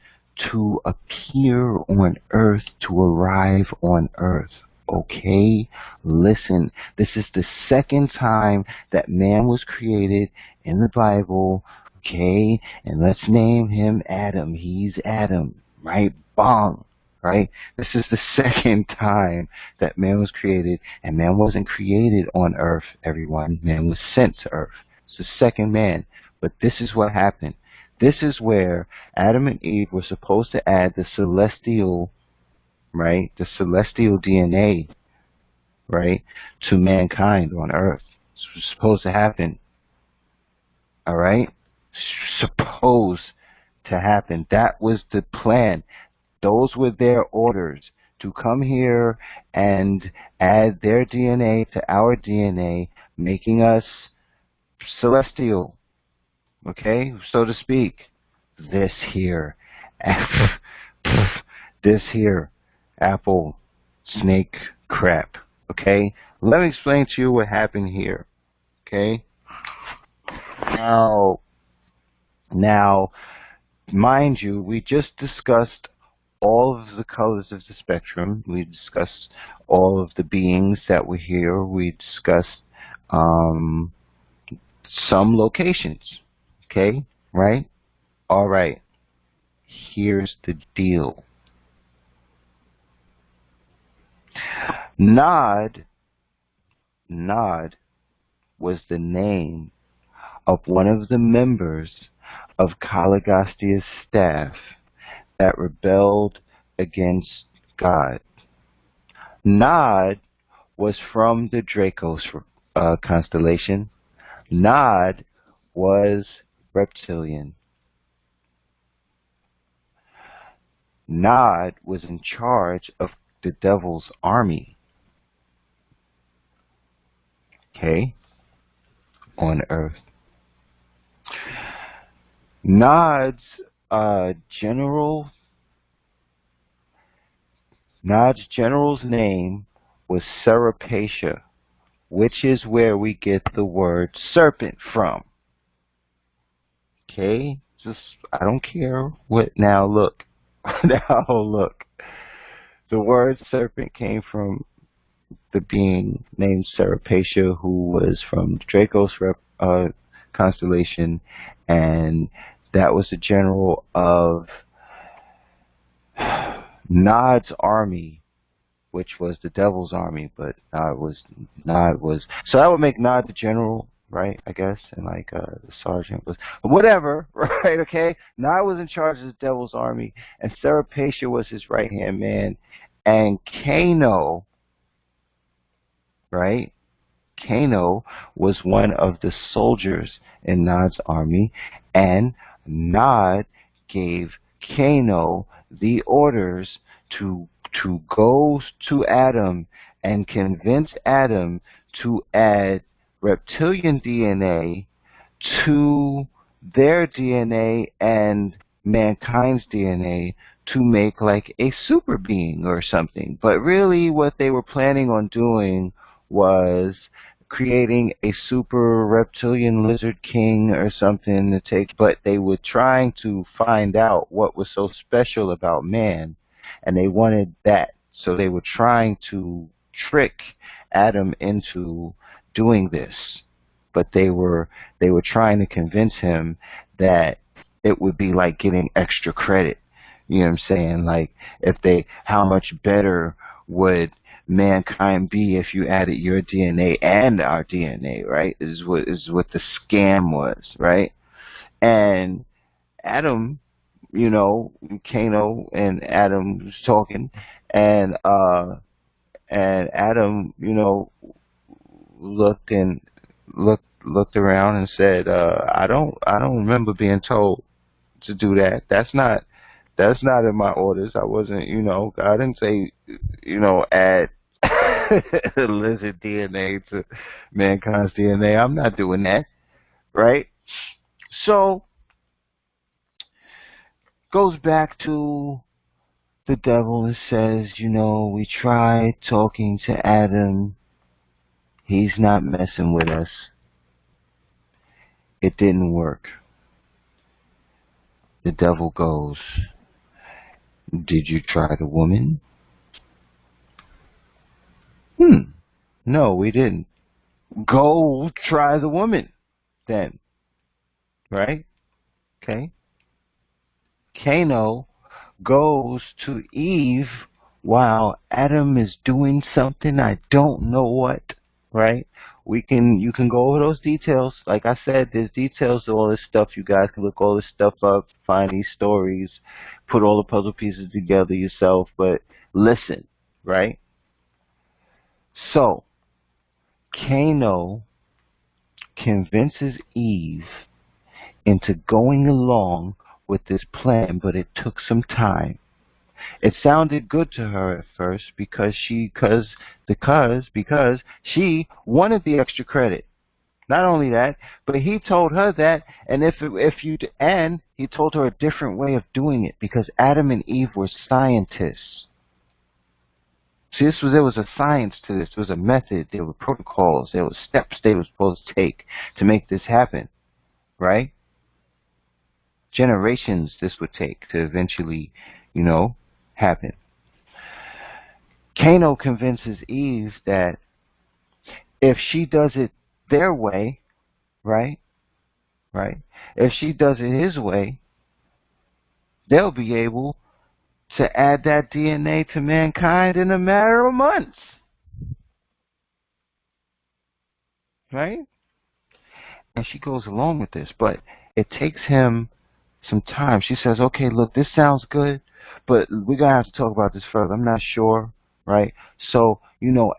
to appear on Earth, to arrive on Earth. Okay, listen, this is the second time that man was created in the Bible. Okay, and let's name him Adam. He's Adam, right? Bong, right? This is the second time that man was created, and man wasn't created on Earth, everyone. Man was sent to Earth. It's the second man. But this is what happened. This is where Adam and Eve were supposed to add the celestial, right? The celestial DNA, right? To mankind on Earth. It's supposed to happen. All right? Supposed to happen. That was the plan. Those were their orders, to come here and add their DNA to our DNA, making us celestial, okay, so to speak. This here apple snake crap, okay? Let me explain to you what happened here, okay? Now, mind you, we just discussed all of the colors of the spectrum. We discussed all of the beings that were here. We discussed some locations. Okay? Right? All right. Here's the deal. Nod, Nod was the name of one of the members of Kalagastia's staff that rebelled against God. Nod was from the Dracos constellation. Nod was reptilian. Nod was in charge of the devil's army, okay, on Earth. Nod's general, Nod's general's name was Serapacia, which is where we get the word serpent from. Okay, just I don't care what. Now look, now look. The word serpent came from the being named Serapacia, who was from Draco's constellation, and that was the general of Nod's army, which was the devil's army, but Nod was so that would make Nod the general, right? I guess, and like the sergeant was whatever, right? Okay, Nod was in charge of the devil's army, and Serapacia was his right hand man, and Kano, right? Kano was one of the soldiers in Nod's army, and Nod gave Kano the orders to go to Adam and convince Adam to add reptilian DNA to their DNA and mankind's DNA to make like a super being or something. But really what they were planning on doing was creating a super reptilian lizard king or something to take, but they were trying to find out what was so special about man, and they wanted that. So they were trying to trick Adam into doing this, but they were trying to convince him that it would be like getting extra credit. You know what I'm saying? Like how much better would mankind be if you added your DNA and our DNA, right? Is what the scam was, right? And Adam, Kano and Adam was talking, and Adam, looked and looked around and said, I don't remember being told to do that. That's not in my orders. I wasn't, I didn't say, add lizard DNA to mankind's DNA. I'm not doing that, right? So goes back to the devil and says, we tried talking to Adam. He's not messing with us. It didn't work. The devil goes, did you try the woman? No, we didn't. Go try the woman then. Right? Okay. Kano goes to Eve while Adam is doing something I don't know what. Right? You can go over those details. Like I said, there's details to all this stuff. You guys can look all this stuff up, find these stories, put all the puzzle pieces together yourself, but listen, right? So Kano convinces Eve into going along with this plan, but it took some time. It sounded good to her at first because she wanted the extra credit. Not only that, but he told her that, and he told her a different way of doing it because Adam and Eve were scientists. See, there was a science to this. There was a method. There were protocols. There were steps they were supposed to take to make this happen, right? Generations this would take to eventually, happen. Kano convinces Eve that if she does it their way, right? If she does it his way, they'll be able to add that DNA to mankind in a matter of months. Right? And she goes along with this, but it takes him some time. She says, okay, look, this sounds good, but we're going to have to talk about this further. I'm not sure, right? So,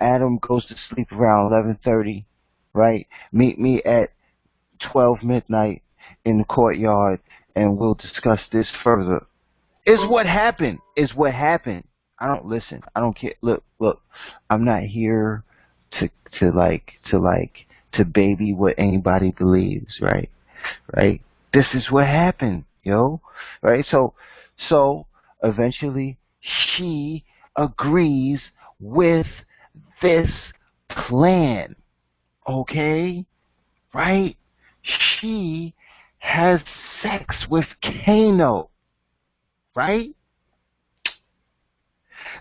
Adam goes to sleep around 11:30, right? Meet me at 12 midnight in the courtyard, and we'll discuss this further. Is what happened. I don't listen. I don't care. Look. I'm not here to to baby what anybody believes, right? Right? This is what happened, yo. Right? So eventually she agrees with this plan. Okay? Right? She has sex with Kano. Right?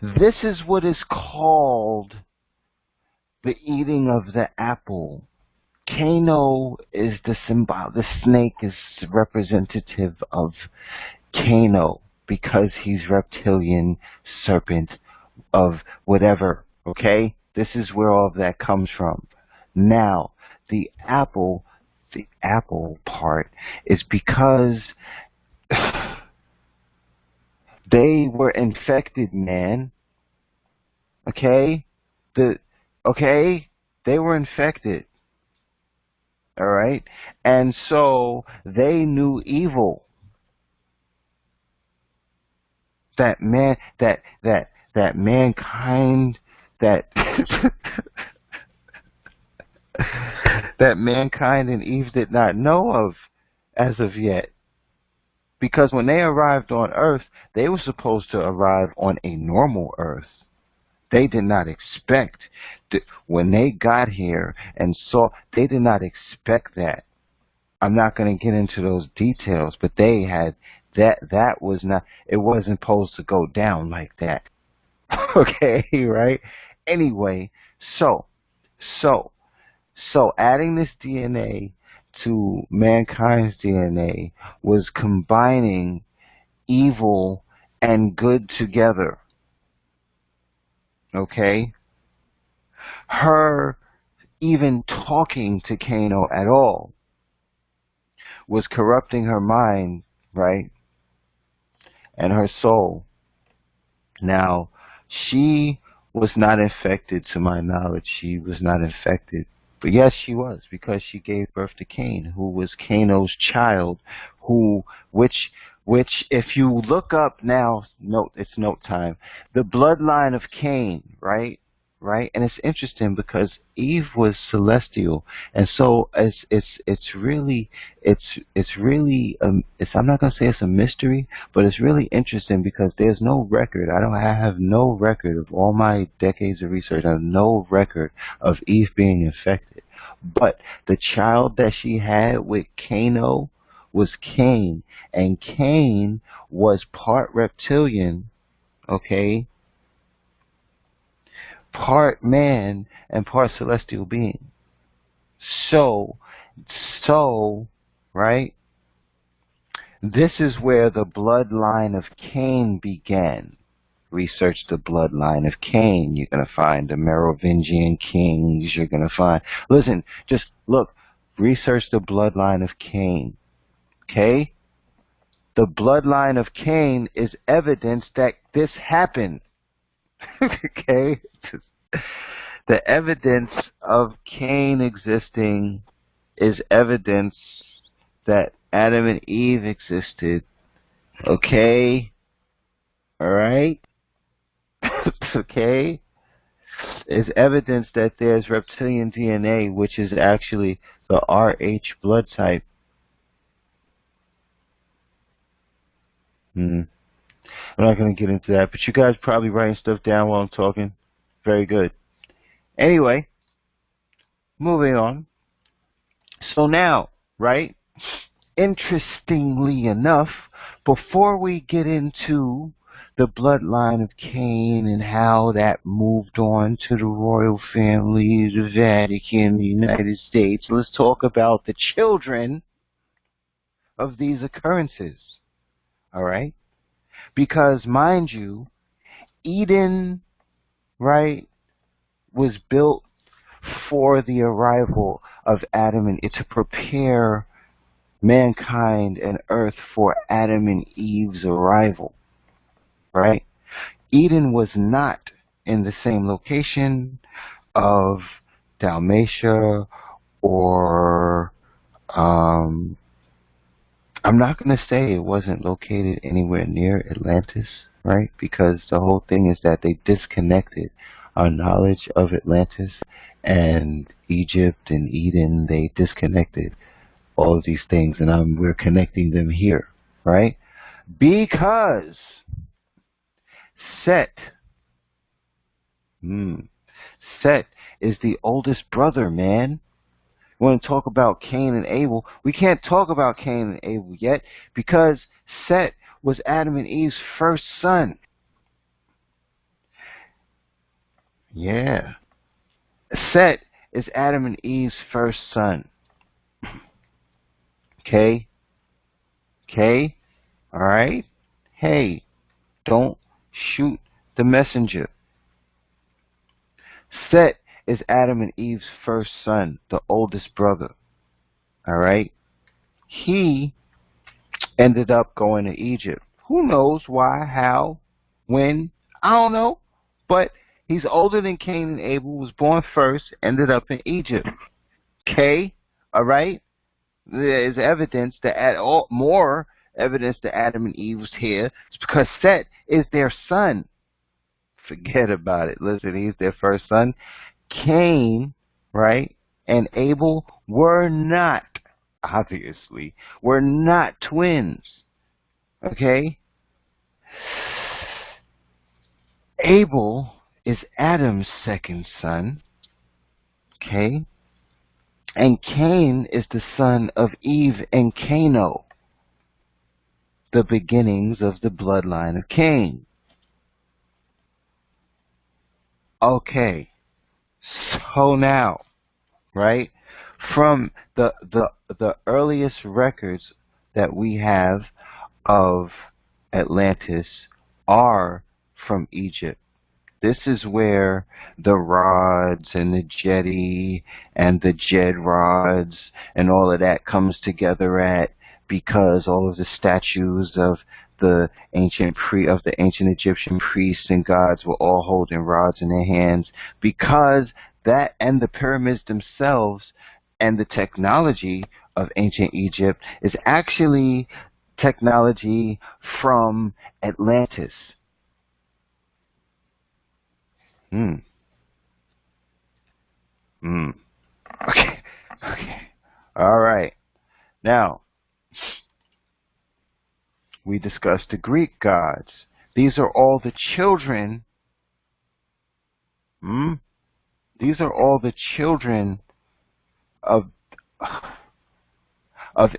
This is what is called the eating of the apple. Kano is the symbol. The snake is representative of Kano because he's reptilian, serpent of whatever. Okay? This is where all of that comes from. Now, the apple part is because they were infected, man. Okay? They were infected. All right? And so they knew evil. That mankind that that mankind and Eve did not know of as of yet. Because when they arrived on Earth, they were supposed to arrive on a normal Earth. They did not expect, when they got here and saw, they did not expect that. I'm not going to get into those details, but they had, that was not, it wasn't supposed to go down like that. Okay, right? Anyway, so adding this DNA to mankind's DNA was combining evil and good together. Okay? Her even talking to Kano at all was corrupting her mind, right? And her soul. Now, she was not infected, to my knowledge. She was not infected. But yes, she was, because she gave birth to Cain, who was Kano's child, which if you look up now, it's note time, the bloodline of Cain, right? And it's interesting because Eve was celestial, and so it's really I'm not gonna say it's a mystery, but it's really interesting because there's no record. I have no record of all my decades of research. I have no record of Eve being infected, but the child that she had with Kano was Cain, and Cain was part reptilian, okay, part man and part celestial being. So, right? This is where the bloodline of Cain began. Research the bloodline of Cain. You're going to find the Merovingian kings. You're going to find, listen, just look, research the bloodline of Cain. Okay? The bloodline of Cain is evidence that this happened. Okay? The evidence of Cain existing is evidence that Adam and Eve existed. Okay? Alright? Okay? Is evidence that there's reptilian DNA, which is actually the RH blood type. I'm not going to get into that, but you guys probably writing stuff down while I'm talking. Very good. Anyway, moving on. So now, right, interestingly enough, before we get into the bloodline of Cain and how that moved on to the royal family, the Vatican, the United States, let's talk about the children of these occurrences. All right? Because, mind you, Eden, right, was built for the arrival of Adam and Eve, to prepare mankind and earth for Adam and Eve's arrival, right? Eden was not in the same location of Dalmatia or I'm not going to say it wasn't located anywhere near Atlantis, right? Because the whole thing is that they disconnected our knowledge of Atlantis and Egypt and Eden. They disconnected all of these things, and we're connecting them here, right? Because Set, Set is the oldest brother, man. We want to talk about Cain and Abel. We can't talk about Cain and Abel yet because Set was Adam and Eve's first son. Yeah. Set is Adam and Eve's first son. Okay? Okay? Alright? Hey, don't shoot the messenger. Set is Adam and Eve's first son, the oldest brother. Alright? He ended up going to Egypt. Who knows why, how, when? I don't know. But he's older than Cain and Abel, was born first, ended up in Egypt. Okay? Alright? There is evidence that more evidence that Adam and Eve was here. It's because Set is their son. Forget about it. Listen, he's their first son. Cain, right, and Abel were not, obviously, were not twins. Okay? Abel is Adam's second son. Okay? And Cain is the son of Eve and Cano, the beginnings of the bloodline of Cain. Okay, so now, right, from the earliest records that we have of Atlantis are from Egypt. This is where the rods and the jetty and the jed rods and all of that comes together at, because all of the statues of the ancient Egyptian priests and gods were all holding rods in their hands, because that and the pyramids themselves and the technology of ancient Egypt is actually technology from Atlantis. Okay. All right. Now, we discussed the Greek gods. These are all the children. These are all the children of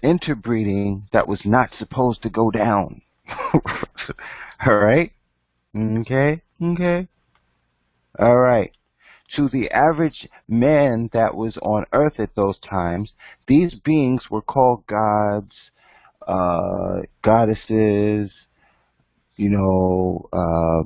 interbreeding that was not supposed to go down. All right? Okay? All right. To the average man that was on Earth at those times, these beings were called gods, goddesses,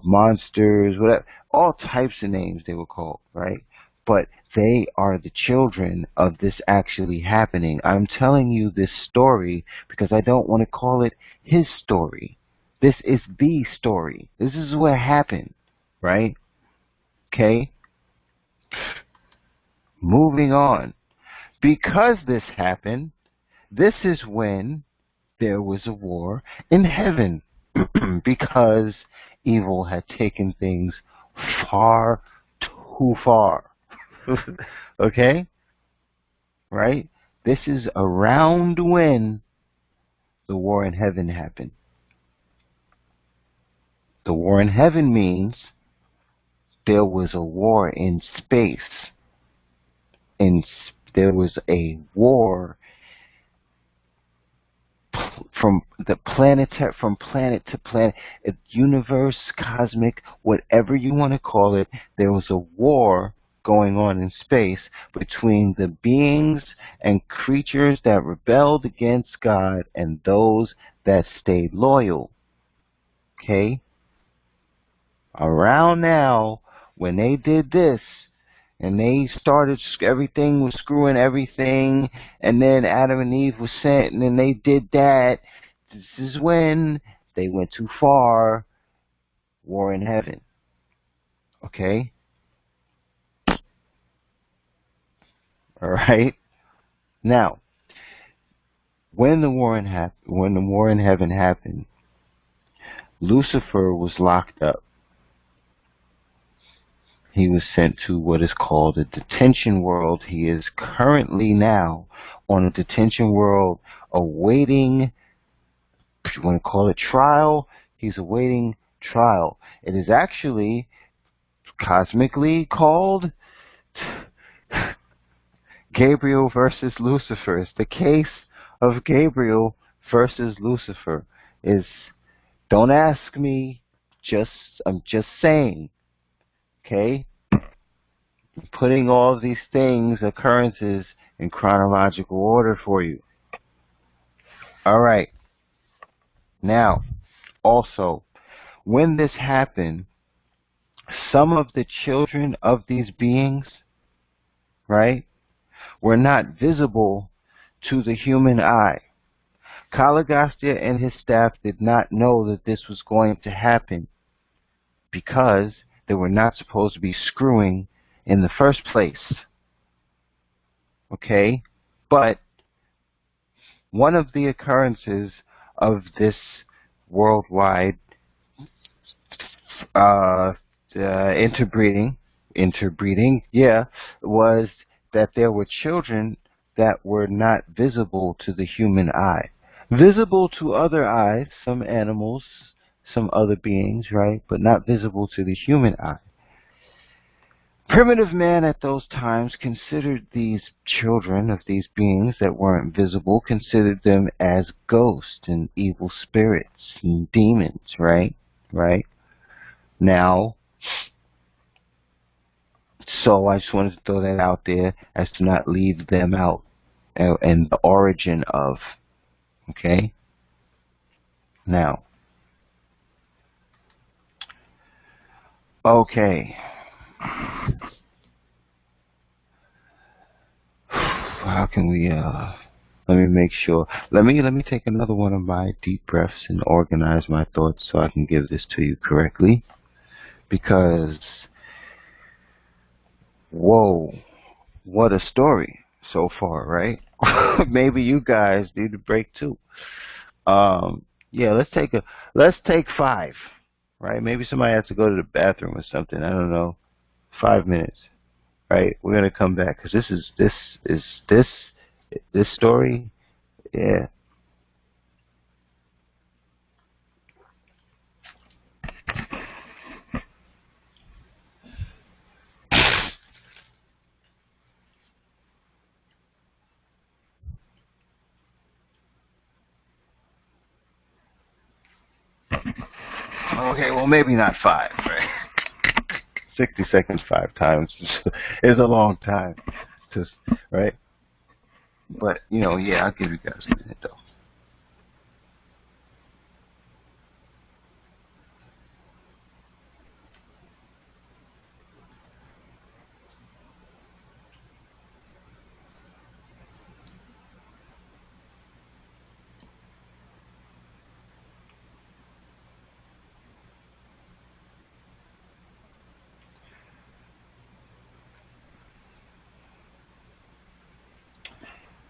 monsters, whatever, all types of names they were called, right? But they are the children of this actually happening. I'm telling you this story because I don't want to call it his story. This is the story. This is what happened, right? Okay? Moving on. Because this happened, this is when there was a war in heaven. Because evil had taken things far too far. Okay? Right? This is around when the war in heaven happened. The war in heaven means there was a war in space. There was a war from planet to planet, universe, cosmic, whatever you want to call it. There was a war going on in space between the beings and creatures that rebelled against God and those that stayed loyal. Okay? Around now, when they did this, and they started, everything was screwing everything, and then Adam and Eve was sent, and then they did that. This is when they went too far, war in heaven. Okay? Alright? Now, when the war in heaven happened, Lucifer was locked up. He was sent to what is called a detention world. He is currently now on a detention world awaiting, if you want to call it trial, he's awaiting trial. It is actually cosmically called Gabriel versus Lucifer. It's the case of Gabriel versus Lucifer. Don't ask me, I'm just saying, okay? Putting all these occurrences in chronological order for you. Alright. Now, also, when this happened, some of the children of these beings, right, were not visible to the human eye. Kalagastya and his staff did not know that this was going to happen because they were not supposed to be screwing in the first place. Okay? But one of the occurrences of this worldwide interbreeding, was that there were children that were not visible to the human eye. Visible to other eyes, some animals, some other beings, right? But not visible to the human eye. Primitive man at those times considered these children of these beings that weren't visible, considered them as ghosts and evil spirits and demons, right? Right? Now, so I just wanted to throw that out there as to not leave them out and the origin of, okay? Now, okay. How can we, let me make sure. Let me take another one of my deep breaths and organize my thoughts so I can give this to you correctly. Because, whoa, what a story so far, right? Maybe you guys need a break too. Yeah, let's take 5, right? Maybe somebody has to go to the bathroom or something. I don't know. 5 minutes, right? We're gonna come back because this story, yeah. Okay, well maybe not 5, right? 60 seconds 5 times is a long time, right? But yeah, I'll give you guys a minute though.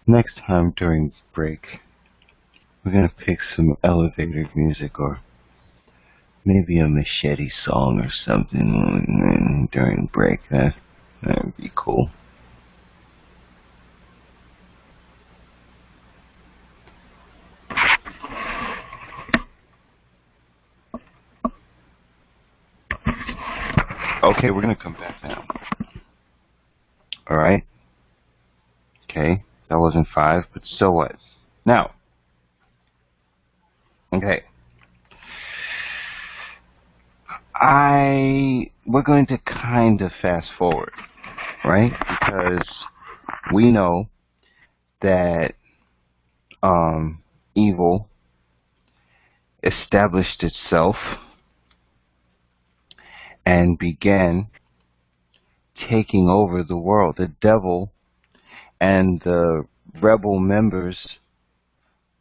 Next time during break, we're gonna pick some elevator music or maybe a Machete song or something during break. That would be cool. Okay, we're gonna come back now. Alright? Okay, that wasn't 5, but so what? Now, okay. We're going to kind of fast forward, right? Because we know that evil established itself and began taking over the world. The devil and the rebel members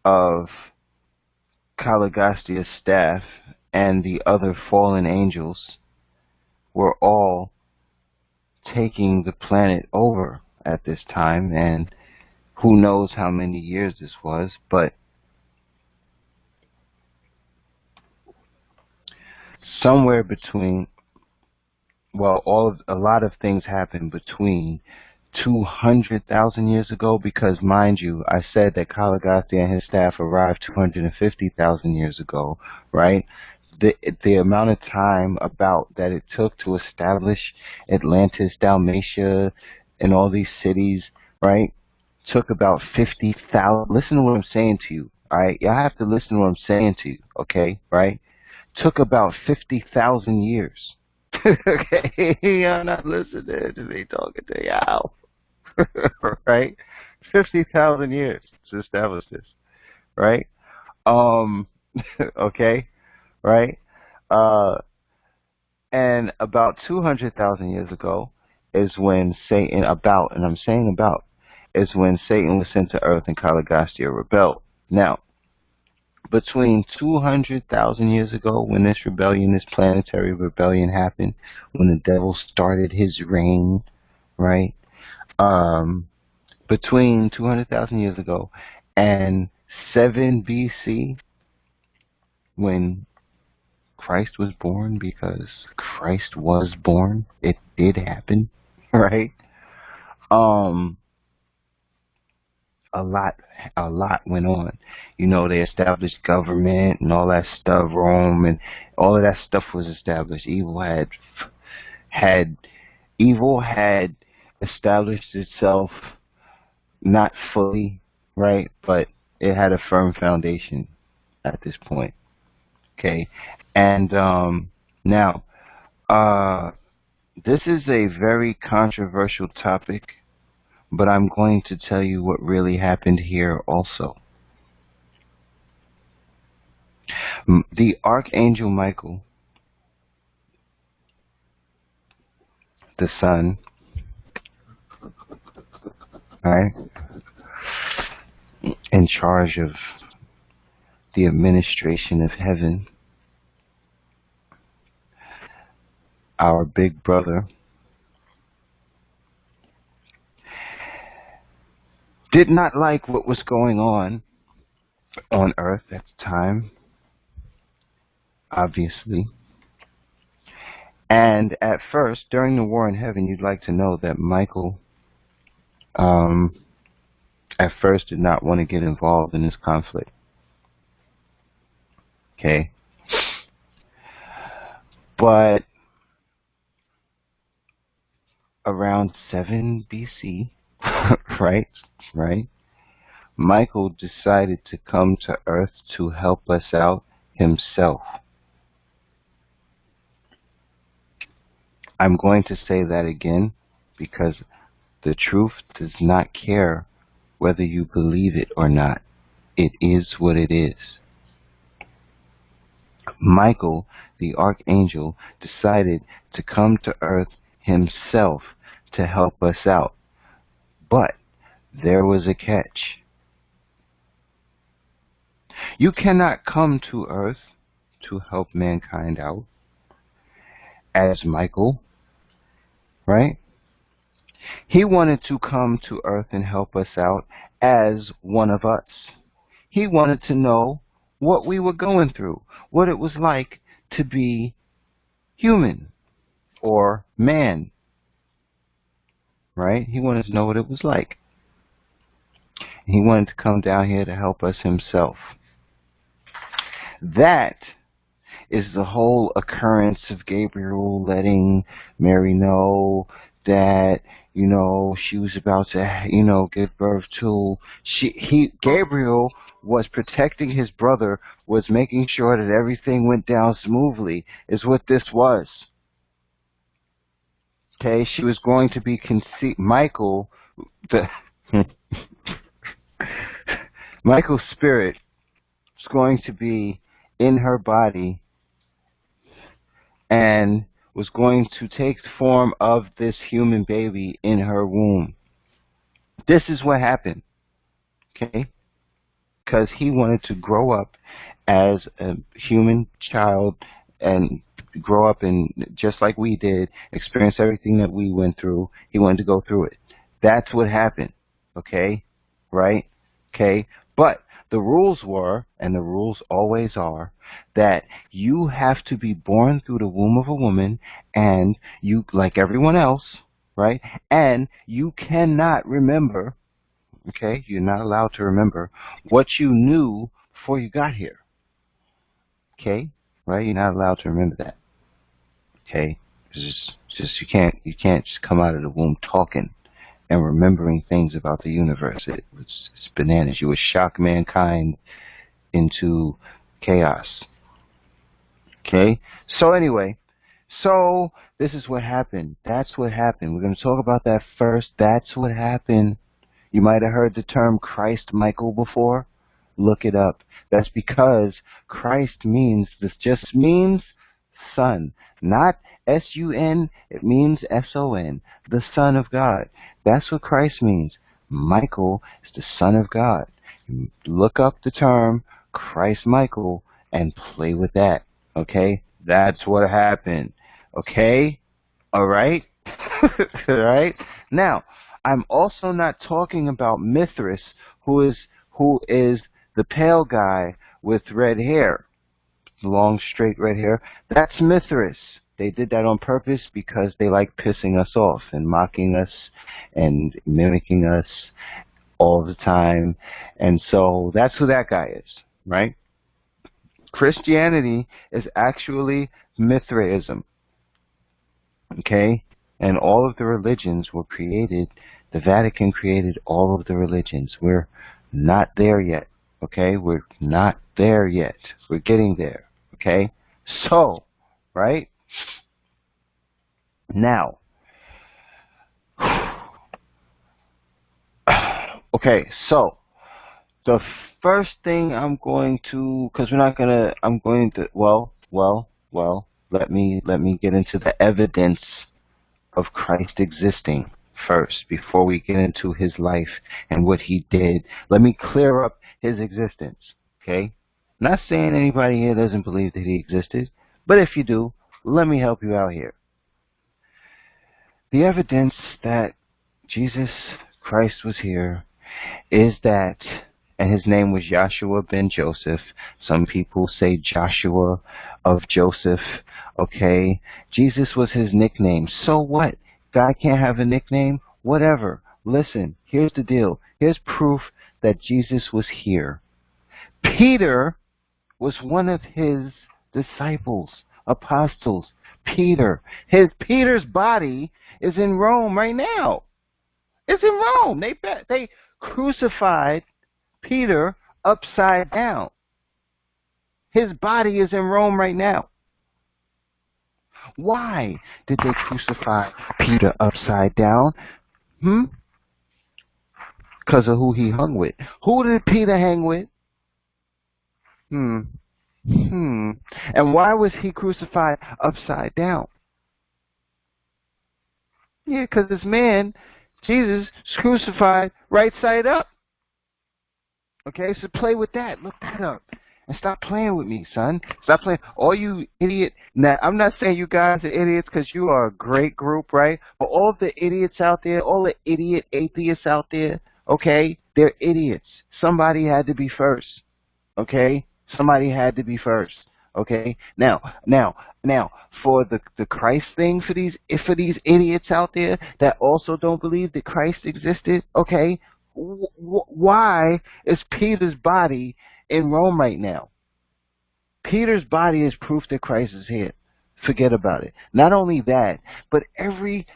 of Kalagastia's staff and the other fallen angels were all taking the planet over at this time, and who knows how many years this was, but somewhere between, well, a lot of things happened between 200,000 years ago, because mind you, I said that Kalagasti and his staff arrived 250,000 years ago, right? The amount of time about that it took to establish Atlantis, Dalmatia, and all these cities, right, took about 50,000. Listen to what I'm saying to you, all right? Y'all have to listen to what I'm saying to you, okay, right? Took about 50,000 years. Okay, y'all not listening to me talking to y'all. Right? 50,000 years to establish this, right? Okay, right? Uh, and about 200,000 years ago is when Satan, and I'm saying about, is when Satan was sent to earth and Kalagastia rebelled. Now, between 200,000 years ago, when this rebellion, this planetary rebellion happened, when the devil started his reign, right? Between 200,000 years ago and 7 BC, when Christ was born, because Christ was born, it did happen, right? A lot went on. You know, they established government and all that stuff, Rome, and all of that stuff was established. Evil had established itself, not fully, right, but it had a firm foundation at this point. Okay, and now, this is a very controversial topic, but I'm going to tell you what really happened here also. The Archangel Michael, the sun, right, in charge of the administration of heaven, our big brother, did not like what was going on Earth at the time, obviously. And at first, during the war in heaven, you'd like to know that Michael, at first did not want to get involved in this conflict. Okay? But around 7 BC, right, Michael decided to come to Earth to help us out himself. I'm going to say that again because the truth does not care whether you believe it or not. It is what it is. Michael, the Archangel, decided to come to Earth himself to help us out. But there was a catch. You cannot come to Earth to help mankind out as Michael, right? He wanted to come to Earth and help us out as one of us. He wanted to know what we were going through, what it was like to be human or man, right? He wanted to know what it was like. He wanted to come down here to help us himself. That is the whole occurrence of Gabriel letting Mary know that, you know, she was about to, you know, give birth to. Gabriel was protecting his brother, was making sure that everything went down smoothly, is what this was. Okay, she was going to be conceived. Michael's spirit was going to be in her body and was going to take the form of this human baby in her womb. This is what happened, okay? Because he wanted to grow up as a human child and grow up and just like we did, experience everything that we went through. He wanted to go through it. That's what happened, okay? Right? Okay? But the rules were, and the rules always are, that you have to be born through the womb of a woman, and you, like everyone else, right? And you cannot remember, okay? You're not allowed to remember what you knew before you got here, okay? Right? You're not allowed to remember that, okay? Just you can't just come out of the womb talking and remembering things about the universe. It's bananas. You would shock mankind into chaos. Okay? So anyway, so this is what happened. That's what happened. We're going to talk about that first. That's what happened. You might have heard the term Christ Michael before. Look it up. That's because Christ means, this just means son. Not S-U-N, it means S-O-N. The Son of God. That's what Christ means. Michael is the Son of God. Look up the term Christ Michael and play with that. Okay? That's what happened. Okay? Alright? Alright? Now, I'm also not talking about Mithras, who is the pale guy with red hair. Long, straight red hair. That's Mithras. They did that on purpose because they like pissing us off and mocking us and mimicking us all the time. And so that's who that guy is, right? Christianity is actually Mithraism, okay? And all of the religions were created, the Vatican created all of the religions. We're not there yet, okay? We're not there yet. We're getting there, okay? So, right? Now, okay, so the first thing I'm going to, because we're not gonna, I'm going to, let me get into the evidence of Christ existing first before we get into his life and what he did. Let me clear up his existence, okay? Not saying anybody here doesn't believe that he existed, but if you do, let me help you out here. The evidence that Jesus Christ was here is that, and his name was Joshua ben Joseph. Some people say Joshua of Joseph, okay? Jesus was his nickname. So what? God can't have a nickname? Whatever. Listen, here's the deal. Here's proof that Jesus was here. Peter was one of his disciples, apostles. Peter's body is in Rome right now. It's in Rome. They crucified Peter upside down. His body is in Rome right now. Why did they crucify Peter upside down? Because of who he hung with. Who did Peter hang with? And why was he crucified upside down? Yeah, because this man, Jesus, is crucified right side up. Okay, so play with that. Look that up. And stop playing with me, son. Stop playing. All you idiot. Now, I'm not saying you guys are idiots because you are a great group, right? But all the idiots out there, all the idiot atheists out there, okay, they're idiots. Somebody had to be first. Okay? Somebody had to be first. Okay? Now, for the Christ thing, for these idiots out there that also don't believe that Christ existed, okay, why is Peter's body in Rome right now? Peter's body is proof that Christ is here. Forget about it. Not only that, but every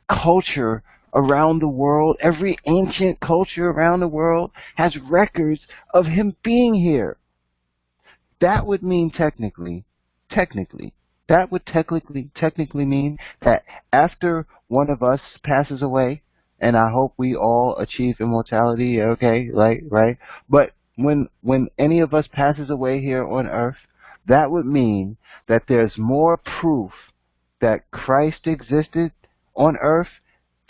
culture around the world, every ancient culture around the world has records of him being here. That would mean technically, that would technically mean that after one of us passes away, and I hope we all achieve immortality, okay, right? But when any of us passes away here on earth, that would mean that there's more proof that Christ existed on earth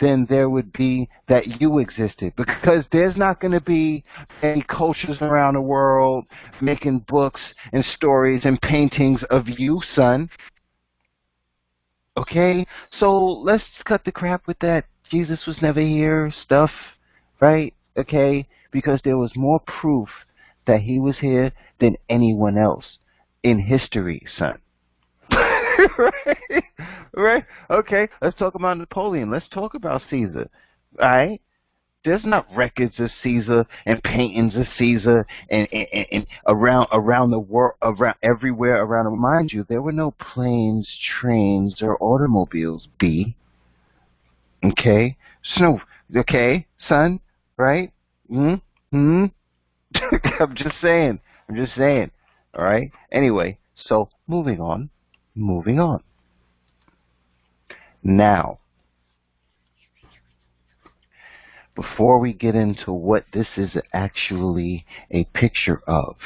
than there would be that you existed, because there's not going to be any cultures around the world making books and stories and paintings of you, son. Okay, so let's cut the crap with that Jesus was never here stuff, right? Okay, because there was more proof that he was here than anyone else in history, son. Right? Right? Okay, let's talk about Napoleon. Let's talk about Caesar. All right? There's not records of Caesar and paintings of Caesar and around the world, around everywhere around. Mind you, there were no planes, trains, or automobiles. B. Okay, so okay, son, right? Hmm. Hmm. I'm just saying. I'm just saying. All right. Anyway, so moving on. Moving on. Now, before we get into what this is actually a picture of,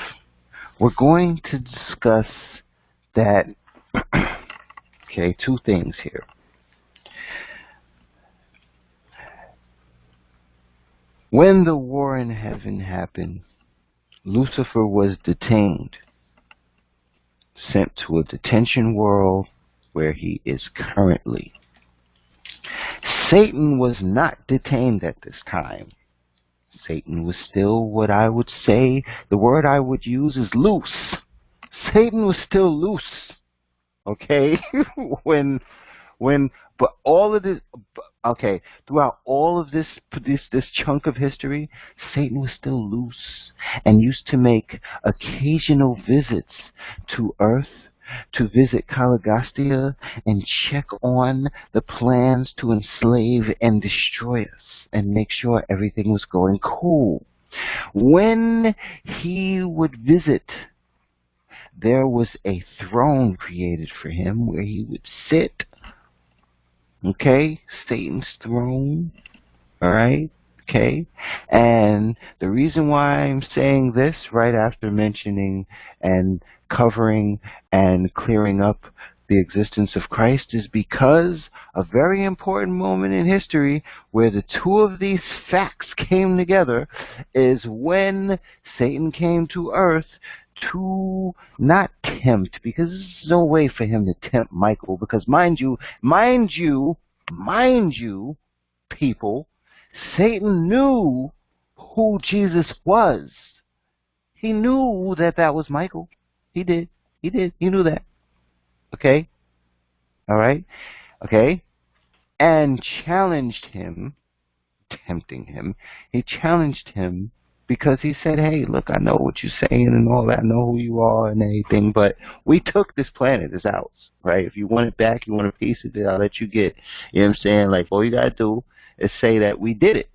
we're going to discuss that, okay, two things here. When the war in heaven happened, Lucifer was detained, sent to a detention world where he is currently. Satan was not detained at this time. Satan was still what I would say, the word I would use is loose. Satan was still loose, okay? But all of this, okay, throughout all of this chunk of history, Satan was still loose and used to make occasional visits to Earth to visit Caligastia and check on the plans to enslave and destroy us and make sure everything was going cool. When he would visit, there was a throne created for him where he would sit. Okay, Satan's throne. All right. Okay. And the reason why I'm saying this right after mentioning and covering and clearing up the existence of Christ is because a very important moment in history where the two of these facts came together is when Satan came to earth to not tempt, because there's no way for him to tempt Michael, because mind you, people, Satan knew who Jesus was. He knew that was Michael. He did. He knew that. Okay? All right? Okay? And challenged him, tempting him. He challenged him because he said, hey, look, I know what you're saying and all that. I know who you are and everything, but we took this planet. It's ours, right? If you want it back, you want a piece of it, I'll let you get. You know what I'm saying? Like, all you got to do is say that we did it.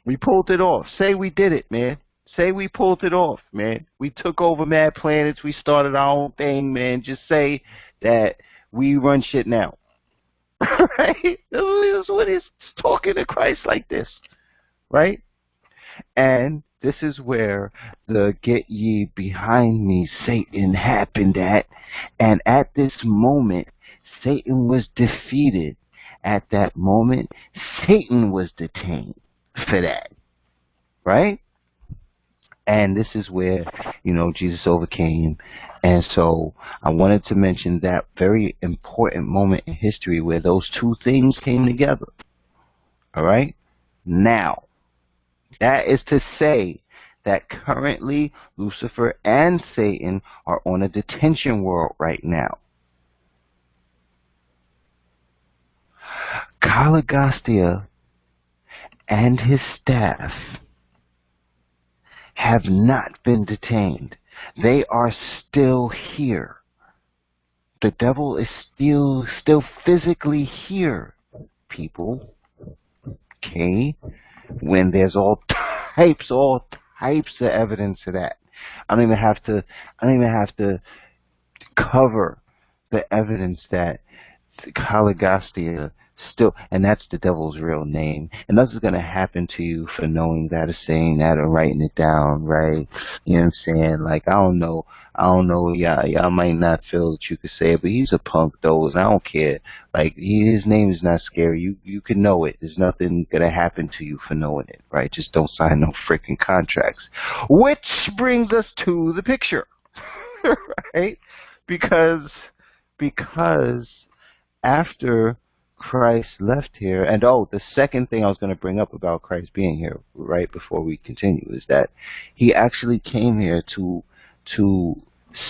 We pulled it off. Say we did it, man. Say we pulled it off, man. We took over mad planets. We started our own thing, man. Just say that we run shit now. Right? That's what it's talking to Christ like this. Right? And this is where the get ye behind me, Satan, happened at. And at this moment, Satan was defeated. At that moment, Satan was detained for that. Right? And this is where, Jesus overcame. And so I wanted to mention that very important moment in history where those two things came together. All right? Now, that is to say that currently Lucifer and Satan are on a detention world right now. Caligastia and his staff have not been detained. They are still here. The devil is still physically here, people. Okay? When there's all types of evidence of that. I don't even have to cover the evidence that Caligastia still, and that's the devil's real name. And nothing's going to happen to you for knowing that or saying that or writing it down, right? You know what I'm saying? Like, I don't know, y'all might not feel that you could say it, but he's a punk though, and I don't care. Like, his name is not scary. You can know it. There's nothing going to happen to you for knowing it, right? Just don't sign no freaking contracts. Which brings us to the picture, right? Because after Christ left here, and the second thing I was going to bring up about Christ being here, right before we continue, is that he actually came here to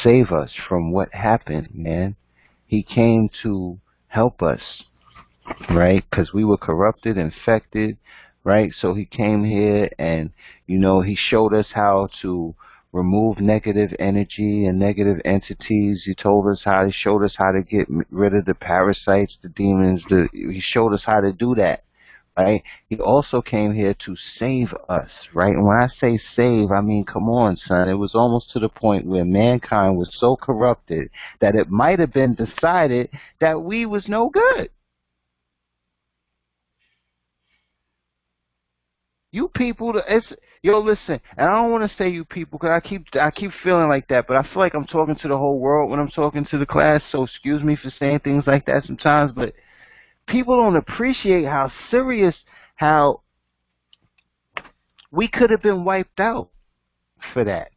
save us from what happened, man. He came to help us, right? Because we were corrupted, infected, right? So he came here and, he showed us how to remove negative energy and negative entities. He showed us how to get rid of the parasites, the demons. He showed us how to do that, right? He also came here to save us, right? And when I say save, I mean, come on, son. It was almost to the point where mankind was so corrupted that it might have been decided that we was no good. You people, listen, and I don't want to say you people because I keep feeling like that, but I feel like I'm talking to the whole world when I'm talking to the class, so excuse me for saying things like that sometimes, but people don't appreciate how serious, how we could have been wiped out for that.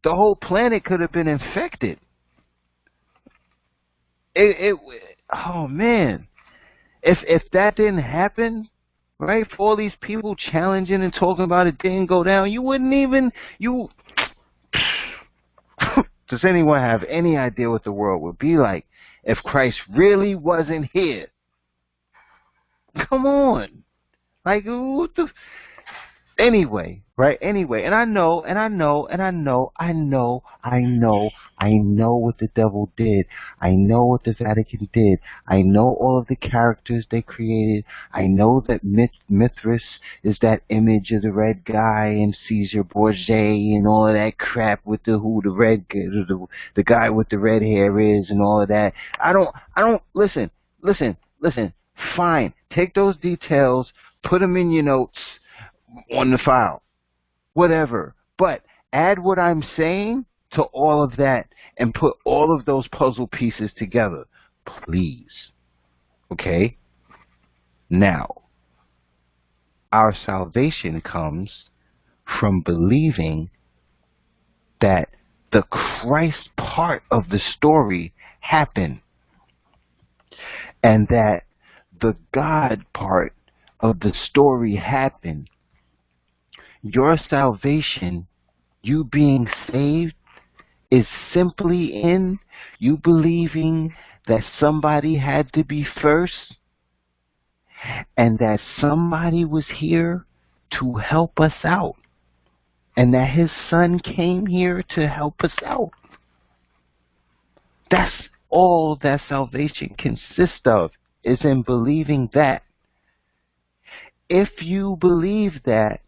The whole planet could have been infected. Oh man, if that didn't happen, right? For all these people challenging and talking about it didn't go down, you wouldn't even Does anyone have any idea what the world would be like if Christ really wasn't here? Come on, like what the? Anyway, right? Anyway, and I know what the devil did. I know what the Vatican did. I know all of the characters they created. I know that Mithras is that image of the red guy and Caesar Borgia and all of that crap with the guy with the red hair is and all of that. I don't listen. Fine, take those details, put them in your notes on the file, whatever. But add what I'm saying to all of that and put all of those puzzle pieces together, please. Okay? Now, our salvation comes from believing that the Christ part of the story happened and that the God part of the story happened. Your salvation, you being saved, is simply in you believing that somebody had to be first and that somebody was here to help us out and that his son came here to help us out. That's all that salvation consists of, is in believing that. If you believe that,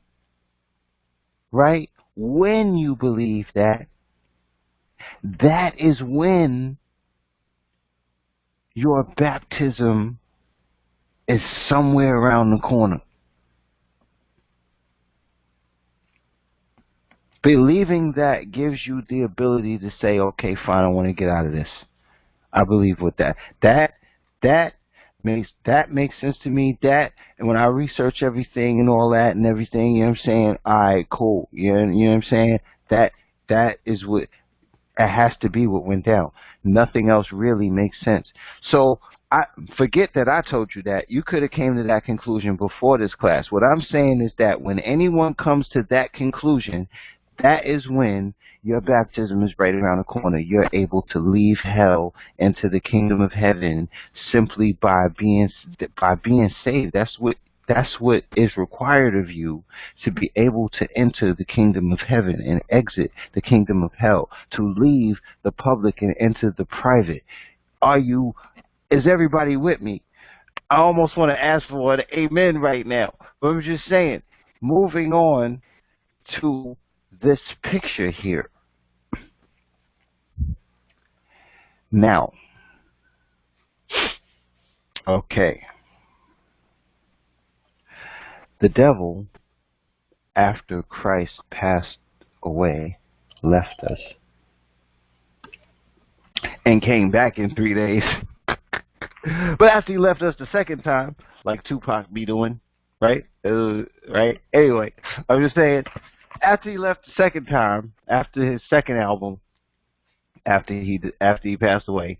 right? When you believe that, that is when your baptism is somewhere around the corner. Believing that gives you the ability to say, okay, fine, I want to get out of this. I believe with that. That makes sense to me. And when I research everything and all that and everything, you know what I'm saying? All right, cool. You know what I'm saying? That is what it has to be what went down. Nothing else really makes sense. So I forget that I told you that. You could have came to that conclusion before this class. What I'm saying is that when anyone comes to that conclusion, that is when your baptism is right around the corner. You're able to leave hell into the kingdom of heaven simply by being saved. That's what is required of you to be able to enter the kingdom of heaven and exit the kingdom of hell, to leave the public and enter the private. Is everybody with me? I almost want to ask for an amen right now, but I'm just saying, moving on to this picture here. Now, Okay. The devil, after Christ passed away, left us and came back in 3 days. But after he left us the second time, like Tupac be doing, right? Right? Anyway, I'm just saying, after he left the second time, after his second album, after he passed away,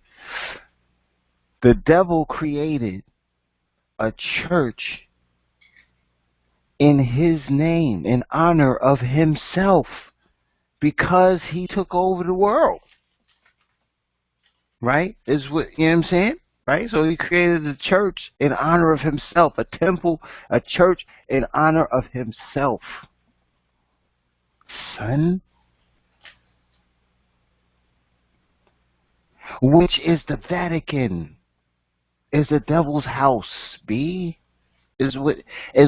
the devil created a church in his name, in honor of himself, because he took over the world. Right? Is what, you know what I'm saying? Right? So he created a church in honor of himself, a temple, a church in honor of himself. Son, which is the Vatican, is the devil's house, B. Is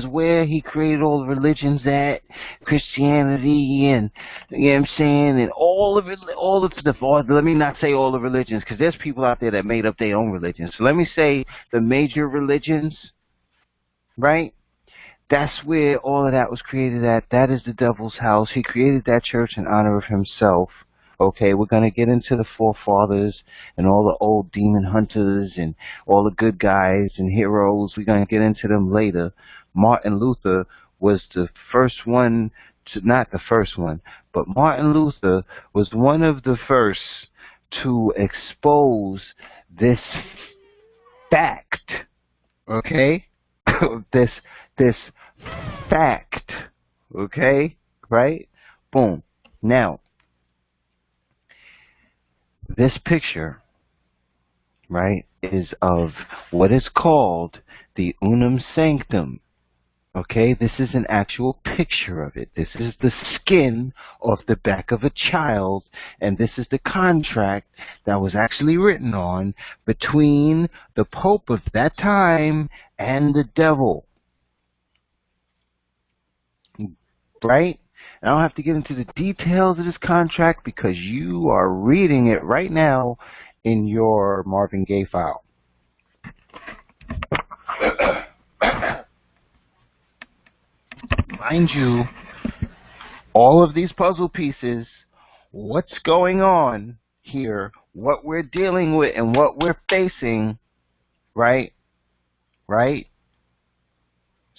where he created all the religions at, Christianity, and you know what I'm saying, and let me not say all the religions, because there's people out there that made up their own religions. So let me say the major religions, right? That's where all of that was created at. That is the devil's house. He created that church in honor of himself. Okay, we're going to get into the forefathers and all the old demon hunters and all the good guys and heroes. We're going to get into them later. Martin Luther was the first one, not the first one, but Martin Luther was one of the first to expose this fact. Okay? this fact. Okay? Right? Boom. Now, this picture, right, is of what is called the unum sanctum. Okay, this is an actual picture of it. This is the skin off the back of a child, and this is the contract that was actually written on between the Pope of that time and the devil. Right? I don't have to get into the details of this contract because you are reading it right now in your Marvin Gaye file. Mind you, all of these puzzle pieces, what's going on here, what we're dealing with and what we're facing, right?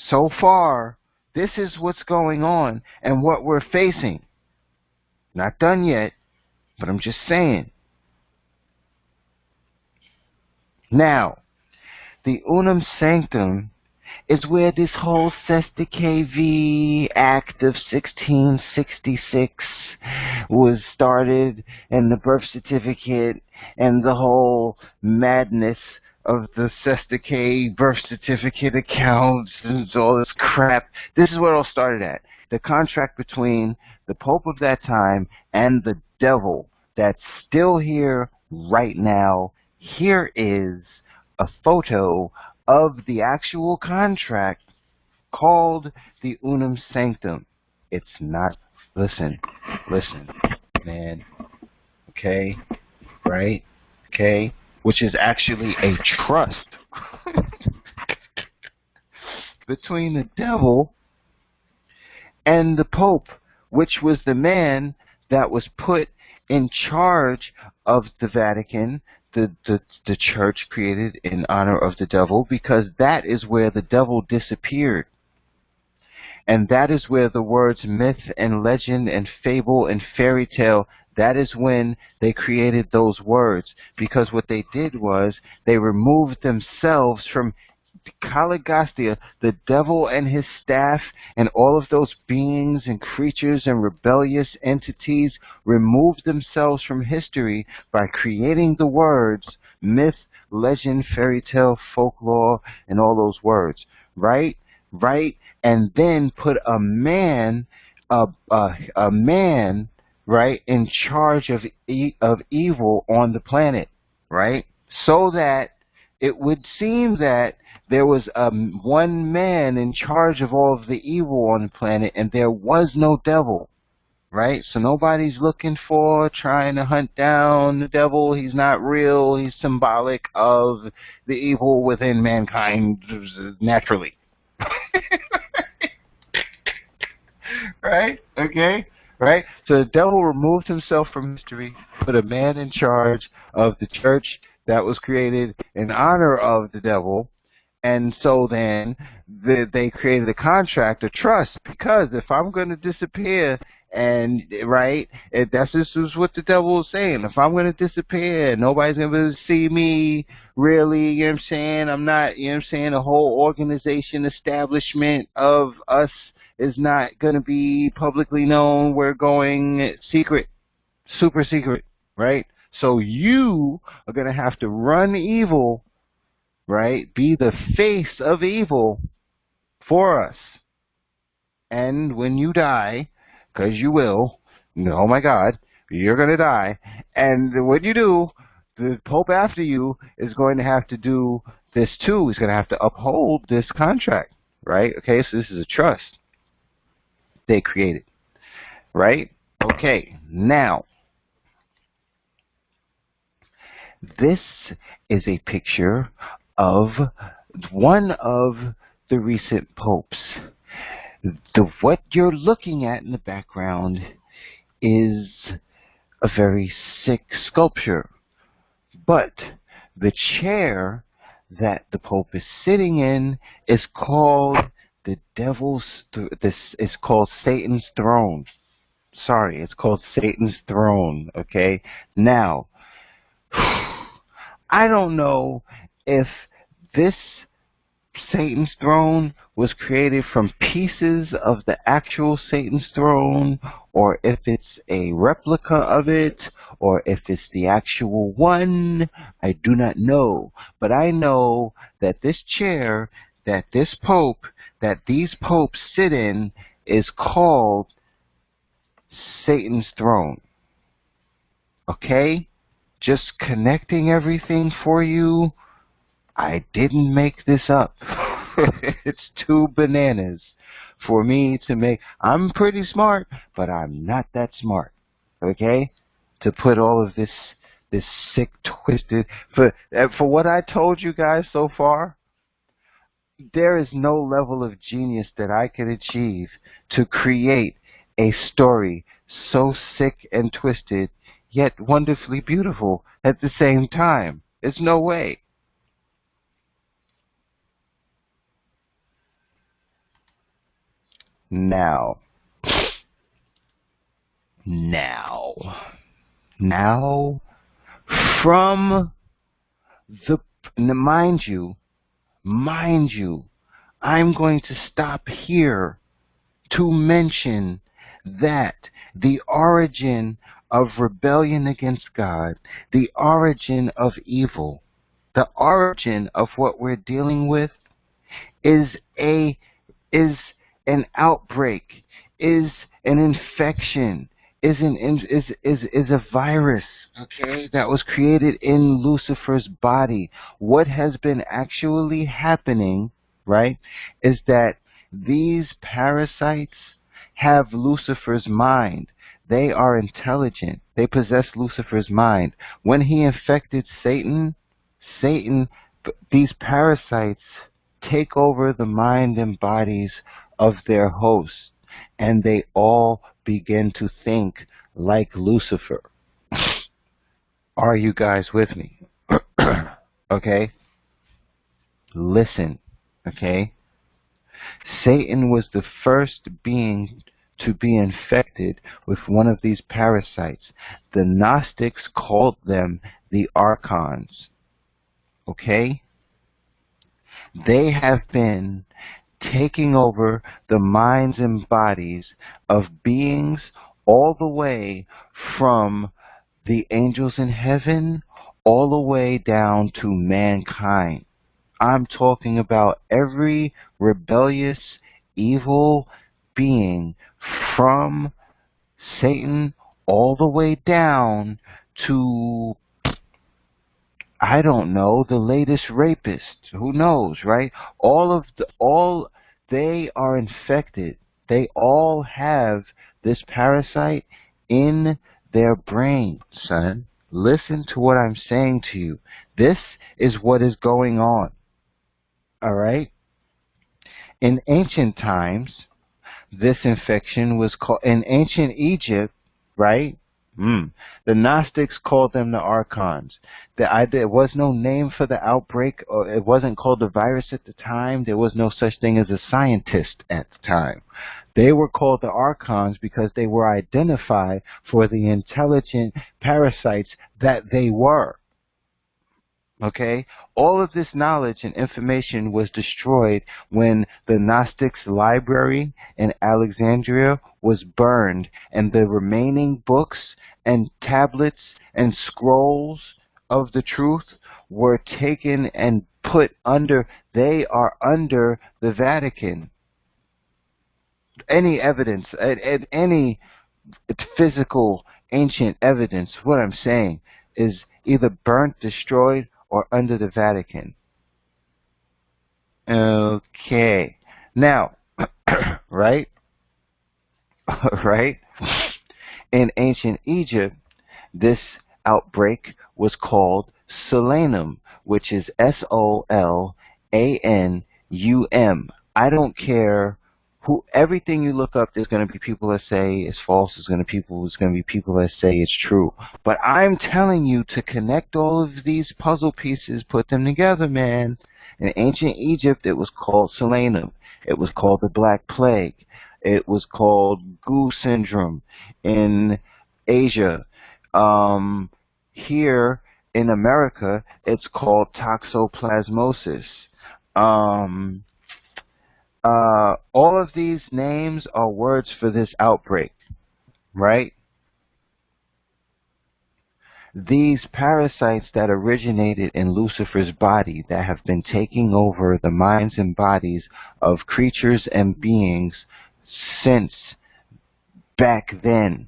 So far, this is what's going on and what we're facing. Not done yet, but I'm just saying. Now, the unum sanctum is where this whole Sesta KV Act of 1666 was started, and the birth certificate and the whole madness of the Sesta K birth certificate accounts and all this crap. This is where it all started at. The contract between the Pope of that time and the devil that's still here right now. Here is a photo of the actual contract called the unum sanctum. It's not, listen, man, okay, right, okay, which is actually a trust between the devil and the Pope, which was the man that was put in charge of the Vatican, the church created in honor of the devil, because that is where the devil disappeared. And that is where the words myth and legend and fable and fairy tale, that is when they created those words. Because what they did was they removed themselves from Caligostia, the devil and his staff, and all of those beings and creatures and rebellious entities removed themselves from history by creating the words myth, legend, fairy tale, folklore, and all those words. Right? And then put a man, right, in charge of evil on the planet, right? So that it would seem that there was one man in charge of all of the evil on the planet, and there was no devil. right? So nobody's looking for, trying to hunt down the devil. He's not real. He's symbolic of the evil within mankind naturally. Right? Okay? Right? So the devil removed himself from history, put a man in charge of the church that was created in honor of the devil. And so then they created a contract, a trust, because if I'm going to disappear, and right, this is what the devil was saying. If I'm going to disappear, nobody's going to be able to see me. Really, you know what I'm saying? I'm not, you know what I'm saying? The whole organization, establishment of us is not going to be publicly known. We're going secret, super secret, right? So you are going to have to run evil, right? Be the face of evil for us. And when you die, because you will, oh my God, you're going to die. And when you do, the Pope after you is going to have to do this too. He's going to have to uphold this contract, right? Okay, so this is a trust they created, right? Okay, now, this is a picture of one of the recent popes. What you're looking at in the background is a very sick sculpture, but the chair that the Pope is sitting in is called this is called Satan's throne. Sorry, it's called Satan's throne, okay? Now, I don't know if this Satan's throne was created from pieces of the actual Satan's throne, or if it's a replica of it, or if it's the actual one. I do not know. But I know that this chair, that this pope, that these popes sit in is called Satan's throne. Okay? Just connecting everything for you. I didn't make this up. It's too bananas for me to make. I'm pretty smart, but I'm not that smart. Okay? To put all of this sick, twisted for what I told you guys so far, there is no level of genius that I could achieve to create a story so sick and twisted, yet wonderfully beautiful at the same time. There's no way. Now, from the, mind you, I'm going to stop here to mention that the origin of rebellion against God, the origin of evil, the origin of what we're dealing with is an outbreak, is an infection, is a virus, okay, that was created in Lucifer's body. What has been actually happening, right, is that these parasites have Lucifer's mind. They are intelligent. They possess Lucifer's mind. When he infected Satan, these parasites take over the mind and bodies of their hosts, and they all begin to think like Lucifer. Are you guys with me? Okay? Listen, okay? Satan was the first being to be infected with one of these parasites. The Gnostics called them the archons. Okay? They have been taking over the minds and bodies of beings all the way from the angels in heaven all the way down to mankind. I'm talking about every rebellious, evil being from Satan all the way down to, I don't know, the latest rapist. Who knows, right? All they are infected. They all have this parasite in their brain, son. Listen to what I'm saying to you. This is what is going on. All right? In ancient times, this infection was called, in ancient Egypt, right? The Gnostics called them the archons. There was no name for the outbreak, or it wasn't called a virus at the time. There was no such thing as a scientist at the time. They were called the archons because they were identified for the intelligent parasites that they were. Okay? All of this knowledge and information was destroyed when the Gnostics' library in Alexandria was burned, and the remaining books and tablets and scrolls of the truth were taken and put under, they are under the Vatican. Any evidence, any physical ancient evidence, what I'm saying, is either burnt, destroyed, or under the Vatican. Okay. Now, right? Right? In ancient Egypt, this outbreak was called solanum, which is SOLANUM. I don't care who, everything you look up, there's going to be people that say it's false. There's going to be people that say it's true. But I'm telling you to connect all of these puzzle pieces, put them together, man. In ancient Egypt, it was called solanum. It was called the Black Plague. It was called Goo syndrome. In Asia, here in America, it's called toxoplasmosis. All of these names are words for this outbreak, right? These parasites that originated in Lucifer's body, that have been taking over the minds and bodies of creatures and beings since back then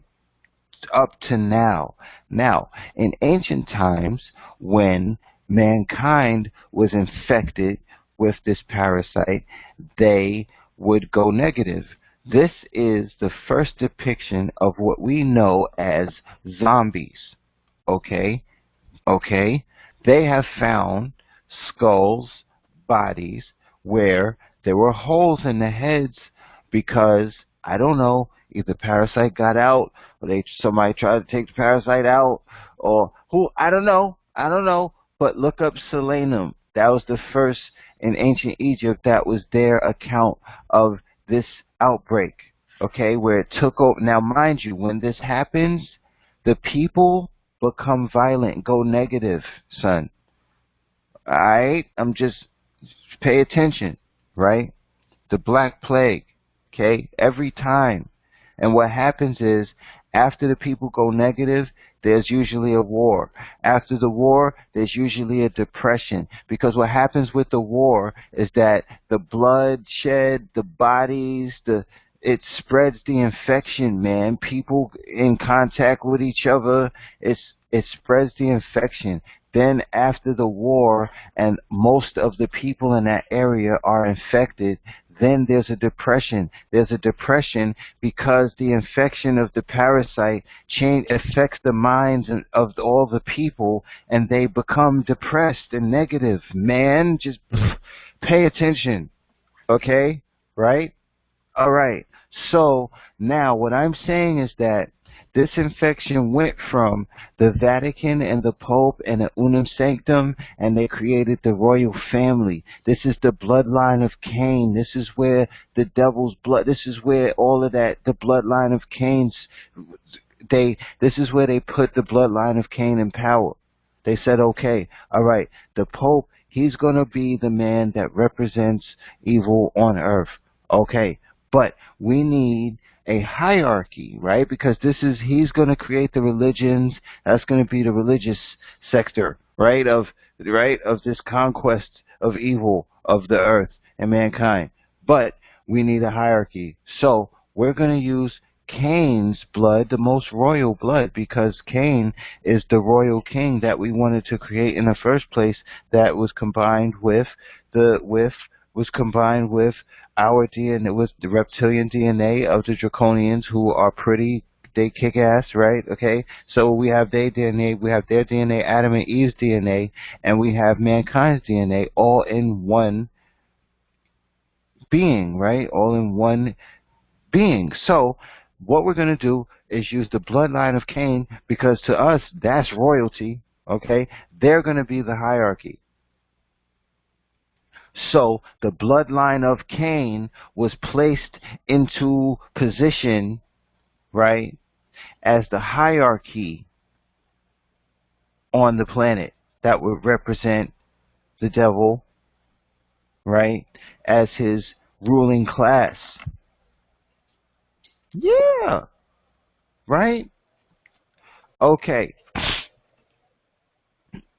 up to now. Now, in ancient times, when mankind was infected with this parasite, they would go negative. This is the first depiction of what we know as zombies. Okay? Okay? They have found skulls, bodies, where there were holes in the heads because, I don't know, either parasite got out, or somebody tried to take the parasite out, or who, I don't know, but look up solanum. That was the first in ancient Egypt. That was their account of this outbreak, okay, where it took over. Now, mind you, when this happens, the people become violent, go negative, son. All right? Pay attention, right? The Black Plague, okay, every time. And what happens is, after the people go negative, there's usually a war. After the war, there's usually a depression. Because what happens with the war is that the bloodshed, the bodies, it spreads the infection, man. People in contact with each other, it spreads the infection. Then after the war, and most of the people in that area are infected, then there's a depression. There's a depression because the infection of the parasite affects the minds of all the people, and they become depressed and negative. Man, just pay attention, okay? Right? All right. So now what I'm saying is that this infection went from the Vatican and the Pope and the Unum Sanctum, and they created the royal family. This is the bloodline of Cain. This is where the devil's blood, this is where all of that, the bloodline of Cain's, this is where they put the bloodline of Cain in power. They said, okay, all right, the Pope, he's going to be the man that represents evil on earth. Okay, but we need a hierarchy, right? Because he's going to create the religions. That's going to be the religious sector, right? Of this conquest of evil of the earth and mankind. But we need a hierarchy. So we're going to use Cain's blood, the most royal blood, because Cain is the royal king that we wanted to create in the first place, that was combined with was combined with our DNA, with the reptilian DNA of the draconians, who are pretty, they kick ass, right? Okay, so we have their DNA, we have their DNA, Adam and Eve's DNA, and we have mankind's DNA, all in one being, right? All in one being. So what we're going to do is use the bloodline of Cain, because to us that's royalty. Okay, they're going to be the hierarchy. So the bloodline of Cain was placed into position, right, as the hierarchy on the planet that would represent the devil, right, as his ruling class. Yeah, right? Okay.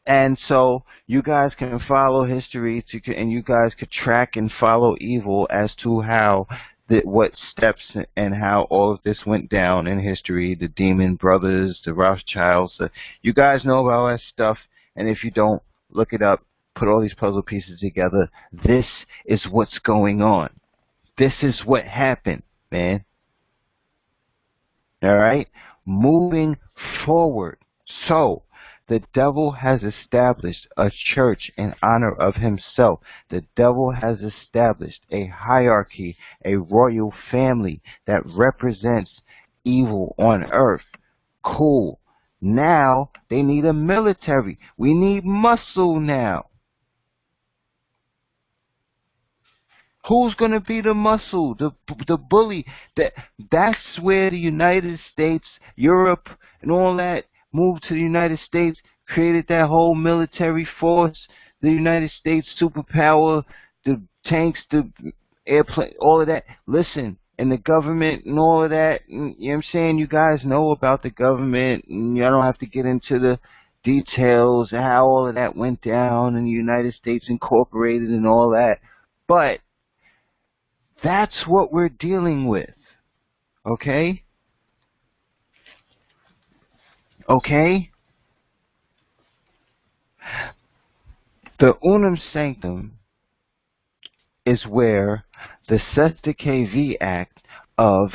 And so you guys can follow history and you guys could track and follow evil as to how what steps and how all of this went down in history. The Demon Brothers, the Rothschilds. You guys know about all that stuff. And if you don't, look it up. Put all these puzzle pieces together. This is what's going on. This is what happened, man. All right? Moving forward. So, the devil has established a church in honor of himself. The devil has established a hierarchy, a royal family that represents evil on earth. Cool. Now they need a military. We need muscle now. Who's going to be the muscle, the bully? That's where the United States, Europe, and all that moved to the United States, created that whole military force, the United States superpower, the tanks, the airplane, all of that. Listen, and the government and all of that, you know what I'm saying? You guys know about the government, and I don't have to get into the details of how all of that went down and the United States Incorporated and all that. But that's what we're dealing with. Okay? Okay? The unum sanctum is where the Sesta KV Act of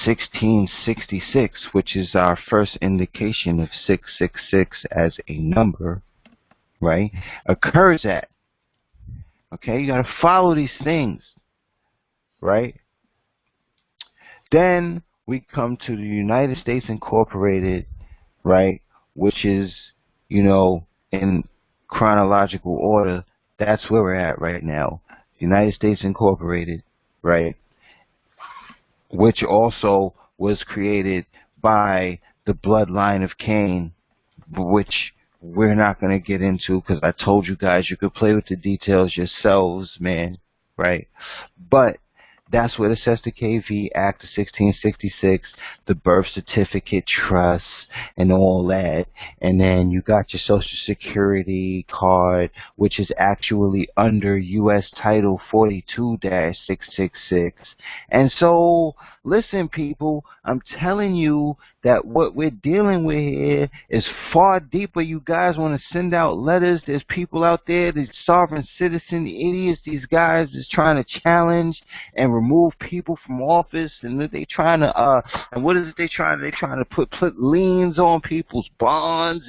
1666, which is our first indication of 666 as a number, right, occurs at. Okay? You got to follow these things. Right? Then we come to the United States Incorporated, right, which is, in chronological order, that's where we're at right now. United States Incorporated, right, which also was created by the bloodline of Cain, which we're not going to get into because I told you guys you could play with the details yourselves, man, right? But that's where the Sesta KV Act of 1666, the birth certificate trust, and all that. And then you got your Social Security card, which is actually under U.S. Title 42-666. And so, listen, people, I'm telling you that what we're dealing with here is far deeper. You guys want to send out letters. There's people out there, these sovereign citizen idiots, these guys is trying to challenge and remove people from office, and they trying to and what is it they trying to put liens on people's bonds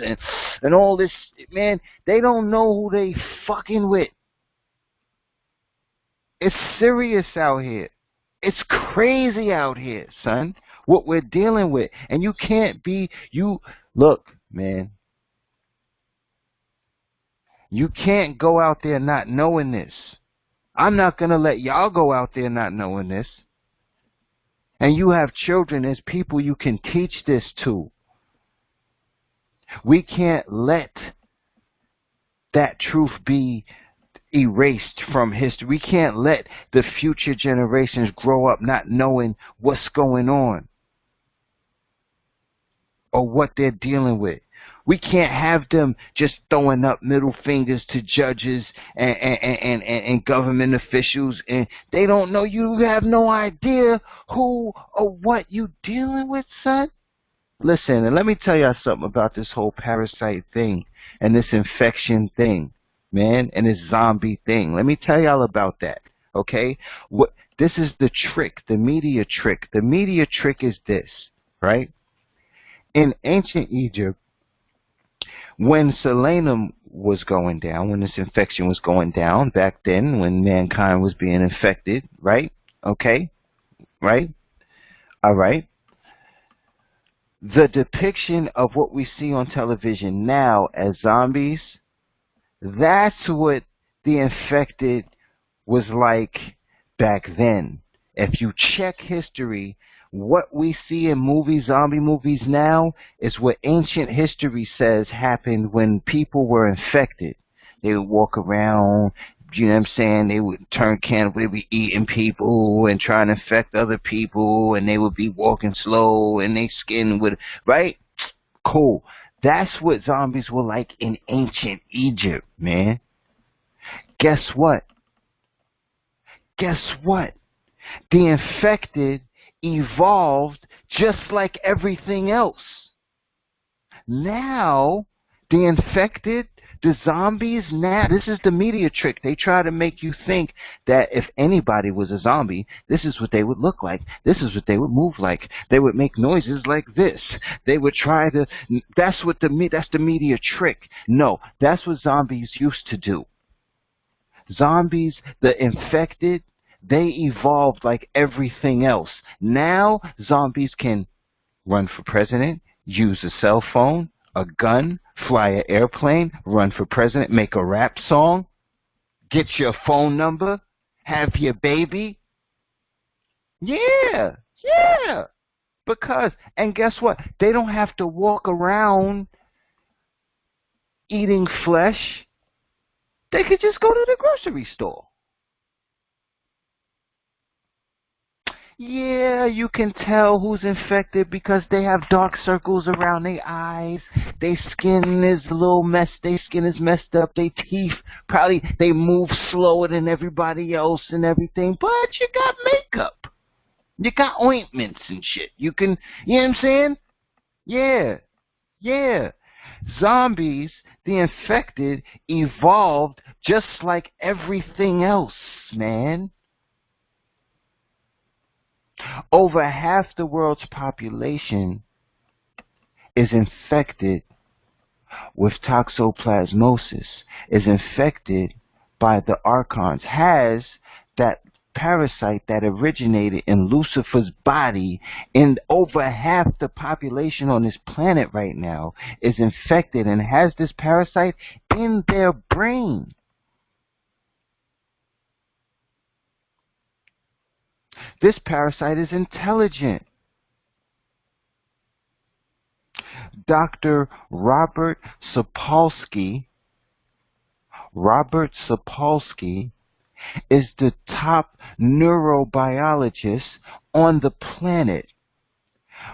and all this. Man, they don't know who they fucking with. It's serious out here. It's crazy out here, son, what we're dealing with. And you can't be, look, man, you can't go out there not knowing this. I'm not going to let y'all go out there not knowing this. And you have children, there's people you can teach this to. We can't let that truth be erased from history. We can't let the future generations grow up not knowing what's going on or what they're dealing with. We can't have them just throwing up middle fingers to judges and government officials, and they don't know. You have no idea who or what you dealing with, son. Listen, and let me tell y'all something about this whole parasite thing and this infection thing. man, and this zombie thing. Let me tell y'all about that, okay? This is the trick, the media trick. The media trick is this, right? In ancient Egypt, when Selenium was going down, when this infection was going down, back then when mankind was being infected, right? Okay? Right? All right? The depiction of what we see on television now as zombies, that's what the infected was like back then. If you check history, what we see in movies, zombie movies now, is what ancient history says happened when people were infected. They would walk around, you know what I'm saying? They would turn cannibal, they would be eating people and trying to infect other people, and they would be walking slow, and their skin would, right? Cool. That's what zombies were like in ancient Egypt, man. Guess what? Guess what? The infected evolved just like everything else. Now, the infected, the zombies, now, this is the media trick. They try to make you think that if anybody was a zombie, this is what they would look like. This is what they would move like. They would make noises like this. They would try to, that's the media trick. No, that's what zombies used to do. Zombies, the infected, they evolved like everything else. Now, zombies can run for president, use a cell phone, a gun, fly an airplane, run for president, make a rap song, get your phone number, have your baby. Yeah. Because, and guess what? They don't have to walk around eating flesh. They could just go to the grocery store. Yeah, you can tell who's infected because they have dark circles around their eyes. Their skin is a little messed. Their skin is messed up. Their teeth probably they move slower than everybody else and everything. But you got makeup. You got ointments and shit. You can, you know what I'm saying? Yeah. Zombies, the infected, evolved just like everything else, man. Over half the world's population is infected with toxoplasmosis, is infected by the archons, has that parasite that originated in Lucifer's body, and over half the population on this planet right now is infected and has this parasite in their brain. This parasite is intelligent. Dr. Robert Sapolsky is the top neurobiologist on the planet.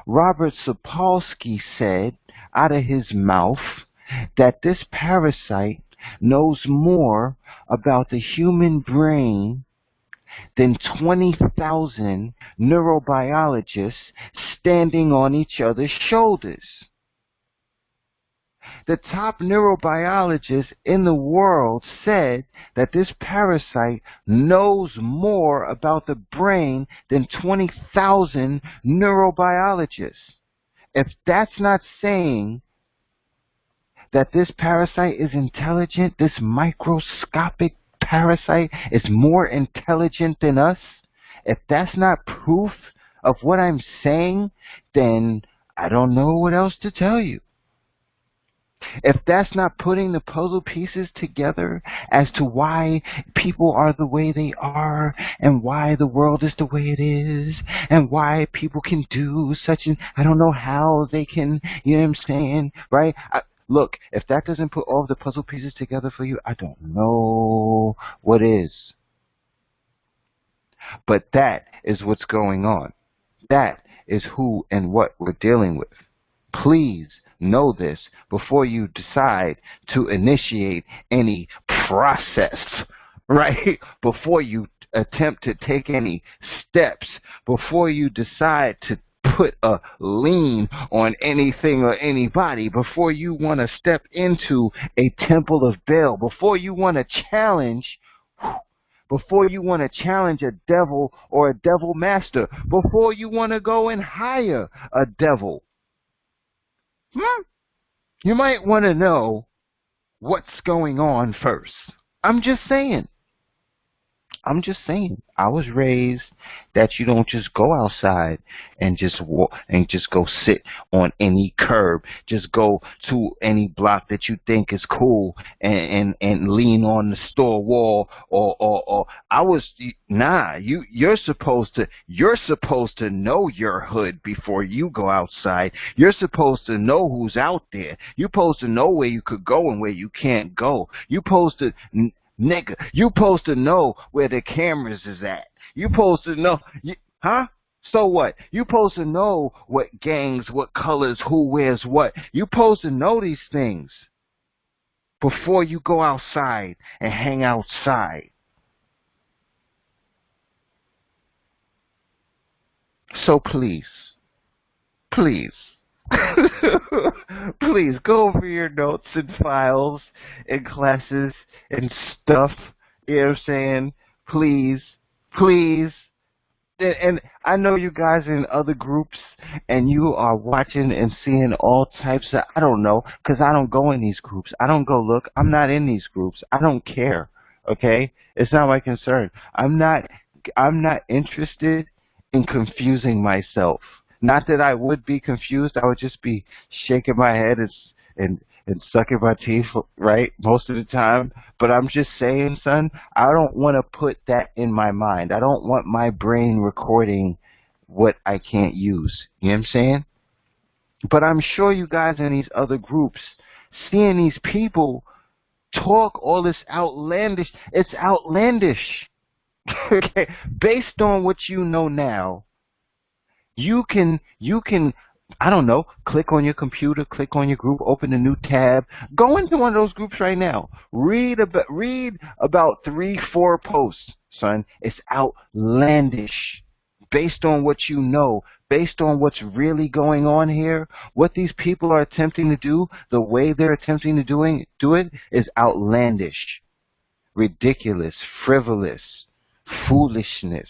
Robert Sapolsky said out of his mouth that this parasite knows more about the human brain than 20,000 neurobiologists standing on each other's shoulders. The top neurobiologist in the world said that this parasite knows more about the brain than 20,000 neurobiologists. If that's not saying that this parasite is intelligent, this microscopic parasite is more intelligent than us, if that's not proof of what I'm saying, then I don't know what else to tell you. If that's not putting the puzzle pieces together as to why people are the way they are, and why the world is the way it is, and why people can do such an, I don't know how they can, you know what I'm saying, right? Look, if that doesn't put all of the puzzle pieces together for you, I don't know what is. But that is what's going on. That is who and what we're dealing with. Please know this before you decide to initiate any process, right? Before you attempt to take any steps, before you decide to put a lien on anything or anybody, before you want to step into a temple of Baal, before you want to challenge, before you want to challenge a devil or a devil master, before you want to go and hire a devil, you might want to know what's going on first. I'm just saying. I was raised that you don't just go outside and just walk and just go sit on any curb. Just go to any block that you think is cool and lean on the store wall or I was nah. You're supposed to know your hood before you go outside. You're supposed to know who's out there. You're supposed to know where you could go and where you can't go. You're supposed to. Nigga, you supposed to know where the cameras is at. You supposed to know, huh? So what? You supposed to know what gangs, what colors, who wears what. You supposed to know these things before you go outside and hang outside. So please, please go over your notes and files and classes and stuff. You know what I'm saying? Please. And I know you guys are in other groups and you are watching and seeing all types of, I don't know, because I don't go in these groups. I don't go look. I'm not in these groups. I don't care. Okay? It's not my concern. I'm not interested in confusing myself. Not that I would be confused. I would just be shaking my head and sucking my teeth, right, most of the time. But I'm just saying, son, I don't want to put that in my mind. I don't want my brain recording what I can't use. You know what I'm saying? But I'm sure you guys in these other groups, seeing these people talk all this outlandish, it's outlandish. Okay? Based on what you know now, you can, I don't know, click on your computer, click on your group, open a new tab, go into one of those groups right now. Read about 3-4 posts, son. It's outlandish. Based on what you know, based on what's really going on here, what these people are attempting to do, the way they're attempting to do it is outlandish, ridiculous, frivolous, foolishness.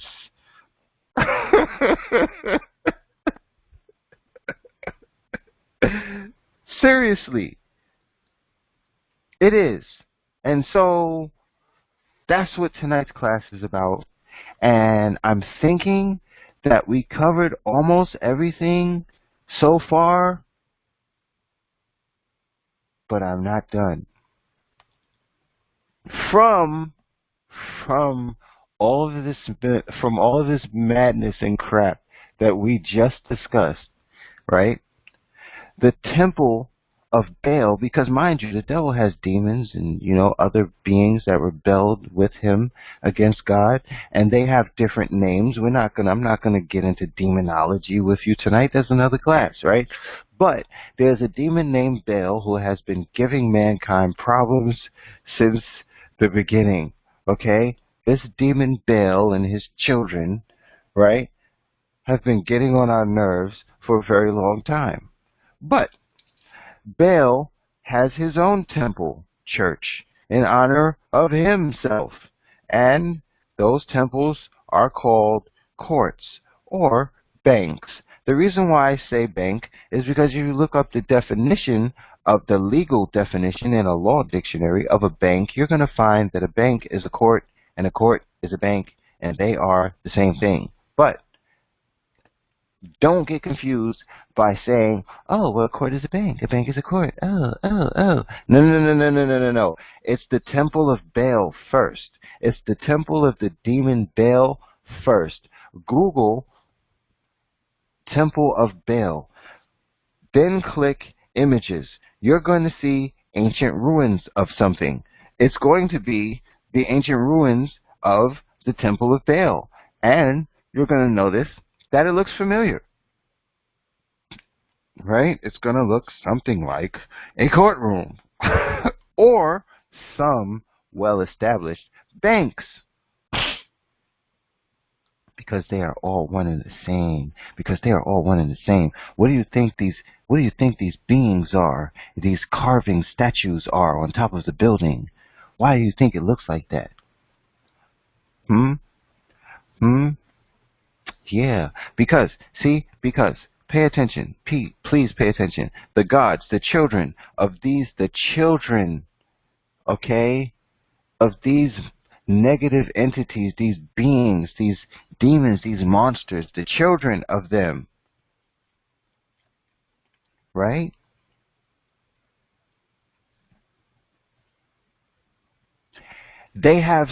Seriously, it is. And so that's what tonight's class is about. And I'm thinking that we covered almost everything so far, but I'm not done. From all of this madness and crap that we just discussed, right? The temple of Baal, because mind you, the devil has demons and, other beings that rebelled with him against God, and they have different names. I'm not gonna get into demonology with you tonight. That's another class, right? But there's a demon named Baal who has been giving mankind problems since the beginning, okay? This demon Baal and his children, right, have been getting on our nerves for a very long time. But Baal has his own temple church in honor of himself, and those temples are called courts or banks. The reason why I say bank is because if you look up the definition of the legal definition in a law dictionary of a bank, you're going to find that a bank is a court and a court is a bank, and they are the same thing. But don't get confused by saying, oh, well, a court is a bank is a court. Oh. No. It's the temple of Baal first. It's the temple of the demon Baal first. Google temple of Baal. Then click images. You're going to see ancient ruins of something. It's going to be the ancient ruins of the temple of Baal. And you're going to notice that it looks familiar, right? It's going to look something like a courtroom or some well-established banks, Because they are all one and the same. Because they are all one and the same. What do you think these beings are? These carving statues are on top of the building? Why do you think it looks like that? Hmm? Hmm? Yeah. Because pay attention. Please pay attention. The gods, the children, okay, of these negative entities, these beings, these demons, these monsters, the children of them, right? They have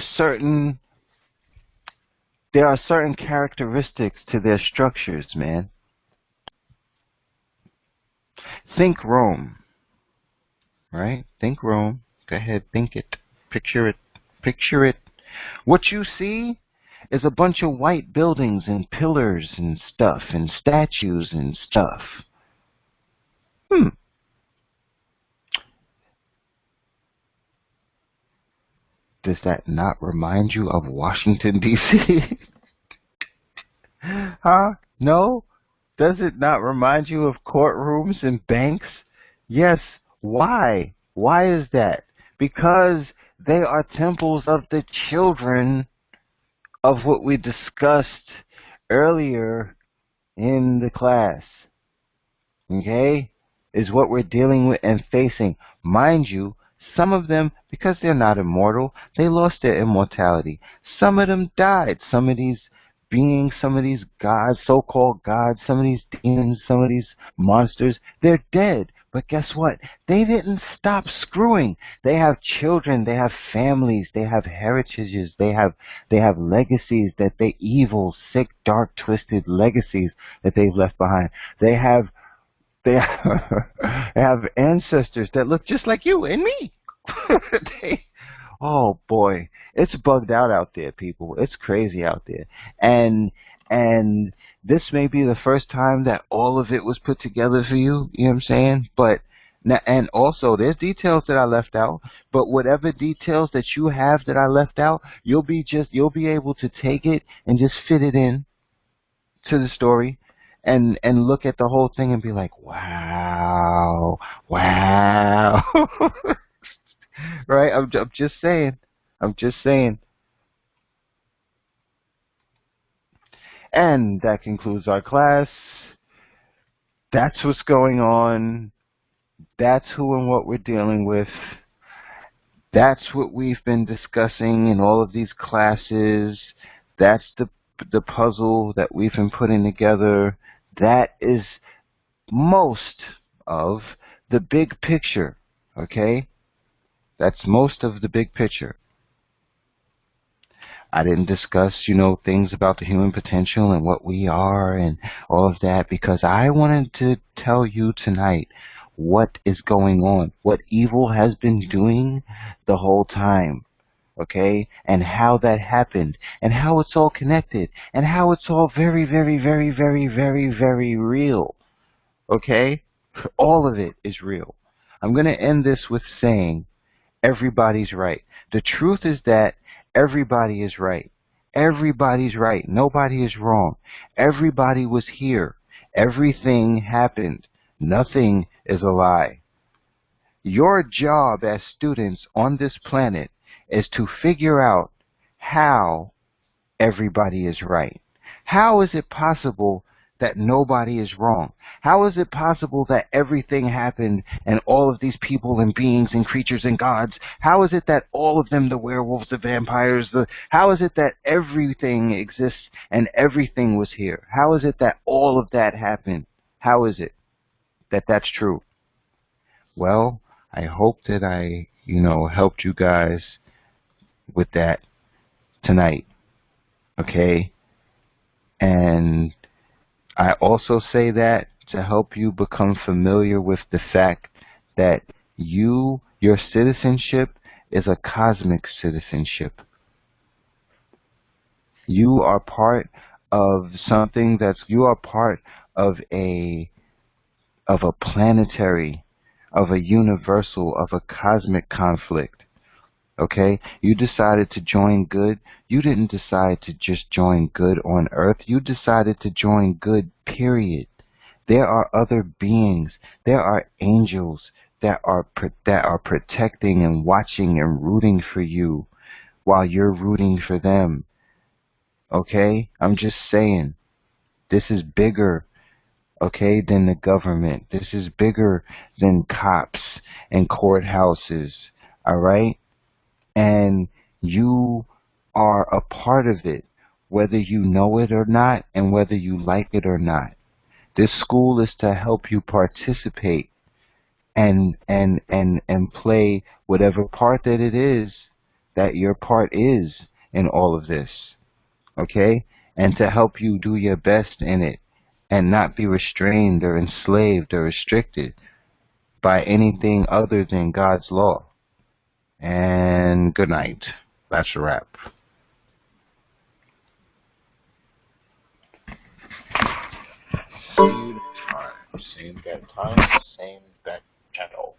there are certain characteristics to their structures, man. Think Rome, right? Think Rome. Go ahead, think it. Picture it. Picture it. What you see is a bunch of white buildings and pillars and stuff and statues and stuff. Does that not remind you of Washington, D.C.? Huh? No? Does it not remind you of courtrooms and banks? Yes. Why? Why is that? Because they are temples of the children of what we discussed earlier in the class. Okay? Is what we're dealing with and facing. Mind you, some of them, because they're not immortal, they lost their immortality. Some of them died. Some of these beings, some of these gods, so-called gods, some of these demons, some of these monsters, they're dead. But guess what? They didn't stop screwing. They have children, they have families, they have heritages, they have legacies that they evil, sick, dark, twisted legacies that they've left behind. They have they have ancestors that look just like you and me. they, oh boy, it's bugged out there, people. It's crazy out there, and this may be the first time that all of it was put together for you. You know what I'm saying? But and also there's details that I left out. But whatever details that you have that I left out, you'll be able to take it and just fit it in to the story and look at the whole thing and be like, wow. Right? I'm just saying. I'm just saying. And that concludes our class. That's what's going on. That's who and what we're dealing with. That's what we've been discussing in all of these classes. That's the puzzle that we've been putting together. That is most of the big picture, okay? That's most of the big picture. I didn't discuss, things about the human potential and what we are and all of that because I wanted to tell you tonight what is going on, what evil has been doing the whole time, okay? And how that happened and how it's all connected and how it's all very, very, very, very, very, very real, okay? All of it is real. I'm going to end this with saying everybody's right. The truth is that everybody is right. Everybody's right. Nobody is wrong. Everybody was here. Everything happened. Nothing is a lie. Your job as students on this planet is to figure out how everybody is right. How is it possible that nobody is wrong? How is it possible that everything happened and all of these people and beings and creatures and gods, how is it that all of them, the werewolves, the vampires, how is it that everything exists and everything was here? How is it that all of that happened? How is it that that's true? Well, I hope that I, helped you guys with that tonight. Okay? And I also say that to help you become familiar with the fact that your citizenship is a cosmic citizenship. You are part of something you are part of a planetary, of a universal, of a cosmic conflict. Okay? You decided to join good. You didn't decide to just join good on earth. You decided to join good, period. There are other beings. There are angels that are protecting and watching and rooting for you while you're rooting for them. Okay? I'm just saying. This is bigger, okay, than the government. This is bigger than cops and courthouses. All right? And you are a part of it, whether you know it or not, and whether you like it or not. This school is to help you participate and play whatever part that it is that your part is in all of this. Okay? And to help you do your best in it and not be restrained or enslaved or restricted by anything other than God's law. And good night. That's a wrap. See you next time. Same bad time, same bad channel.